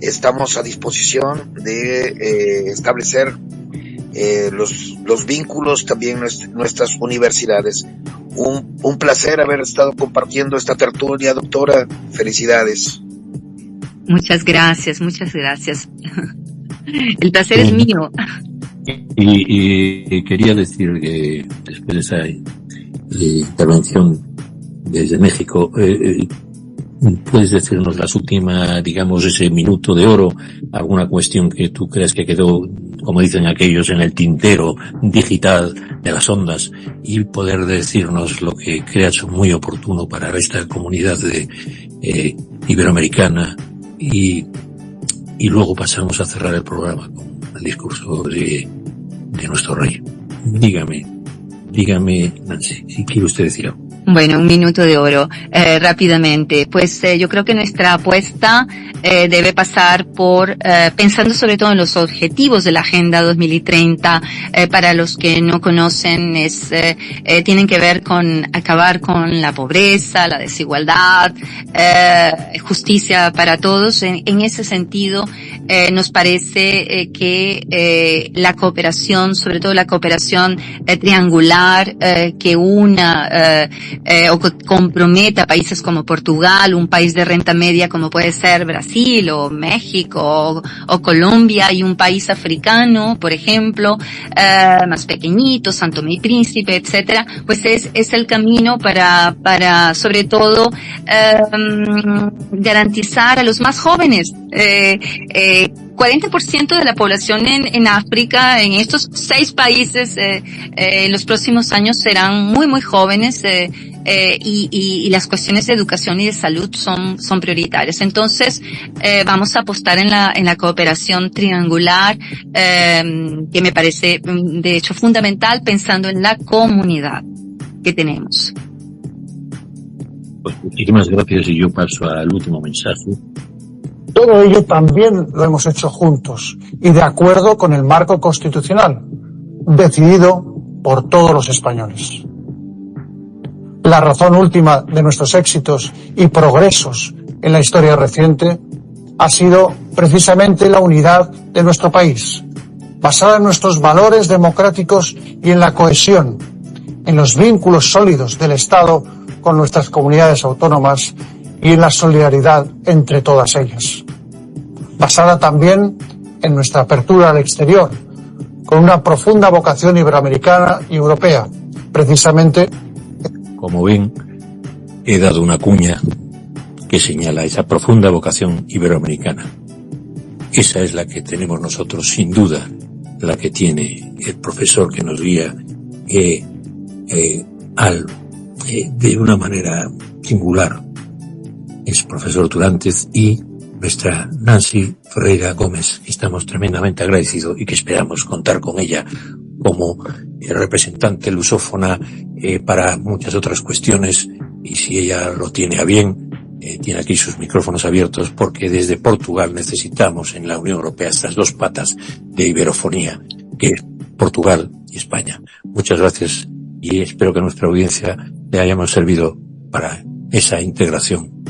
estamos a disposición de establecer los vínculos, también nuestras universidades. Un placer haber estado compartiendo esta tertulia, doctora. Felicidades. Muchas gracias. El placer es mío. Y quería decir que después de esa intervención desde México, ¿puedes decirnos las últimas, digamos, ese minuto de oro, alguna cuestión que tú creas que quedó, como dicen aquellos, en el tintero digital de las ondas, y poder decirnos lo que creas muy oportuno para esta comunidad iberoamericana, y luego pasamos a cerrar el programa con el discurso de nuestro rey? Dígame, Nancy, si quiere usted decir algo. Bueno, 1 minuto de oro. Rápidamente, pues yo creo que nuestra apuesta debe pasar por pensando sobre todo en los objetivos de la Agenda 2030. Para los que no conocen, tienen que ver con acabar con la pobreza, la desigualdad, justicia para todos. En ese sentido, nos parece que la cooperación, sobre todo la cooperación triangular, que una o comprometa países como Portugal, un país de renta media como puede ser Brasil o México o Colombia, y un país africano, por ejemplo, más pequeñito, Santo Tomé y Príncipe, etcétera, pues es el camino para sobre todo garantizar a los más jóvenes. 40% de la población en África, en estos 6 países, en los próximos años serán muy, muy jóvenes, y las cuestiones de educación y de salud son prioritarias. Entonces, vamos a apostar en la cooperación triangular, que me parece, de hecho, fundamental, pensando en la comunidad que tenemos. Pues muchísimas gracias, y yo paso al último mensaje. Todo ello también lo hemos hecho juntos y de acuerdo con el marco constitucional, decidido por todos los españoles. La razón última de nuestros éxitos y progresos en la historia reciente ha sido precisamente la unidad de nuestro país, basada en nuestros valores democráticos y en la cohesión, en los vínculos sólidos del Estado con nuestras comunidades autónomas y en la solidaridad entre todas ellas. Basada también en nuestra apertura al exterior, con una profunda vocación iberoamericana y europea, precisamente. Como ven, he dado una cuña que señala esa profunda vocación iberoamericana. Esa es la que tenemos nosotros, sin duda, la que tiene el profesor que nos guía, de una manera singular. Es profesor Turantes y nuestra Nancy Ferreira Gómez. Estamos tremendamente agradecidos y que esperamos contar con ella como representante lusófona para muchas otras cuestiones, y si ella lo tiene a bien, tiene aquí sus micrófonos abiertos, porque desde Portugal necesitamos en la Unión Europea estas 2 patas de iberofonía, que es Portugal y España. Muchas gracias, y espero que a nuestra audiencia le hayamos servido para esa integración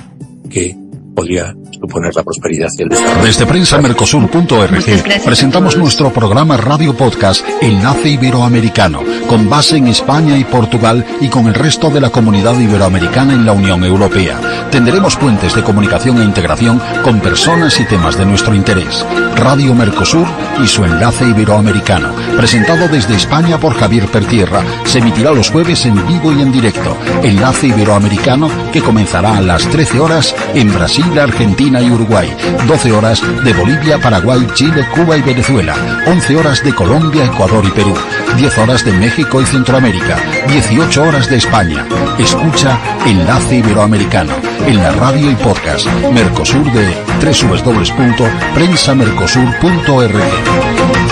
que podría suponer la prosperidad y el desarrollo. Desde prensamercosur.org presentamos nuestro programa Radio Podcast Enlace Iberoamericano, con base en España y Portugal y con el resto de la comunidad iberoamericana en la Unión Europea. Tendremos puentes de comunicación e integración con personas y temas de nuestro interés. Radio Mercosur y su Enlace Iberoamericano, presentado desde España por Javier Pertierra, se emitirá los jueves en vivo y en directo. Enlace Iberoamericano, que comenzará a las 13 horas en Brasil, Argentina y Uruguay, 12 horas de Bolivia, Paraguay, Chile, Cuba y Venezuela, 11 horas de Colombia, Ecuador y Perú, 10 horas de México y Centroamérica, 18 horas de España. Escucha Enlace Iberoamericano en la radio y podcast Mercosur de www.prensamercosur.org.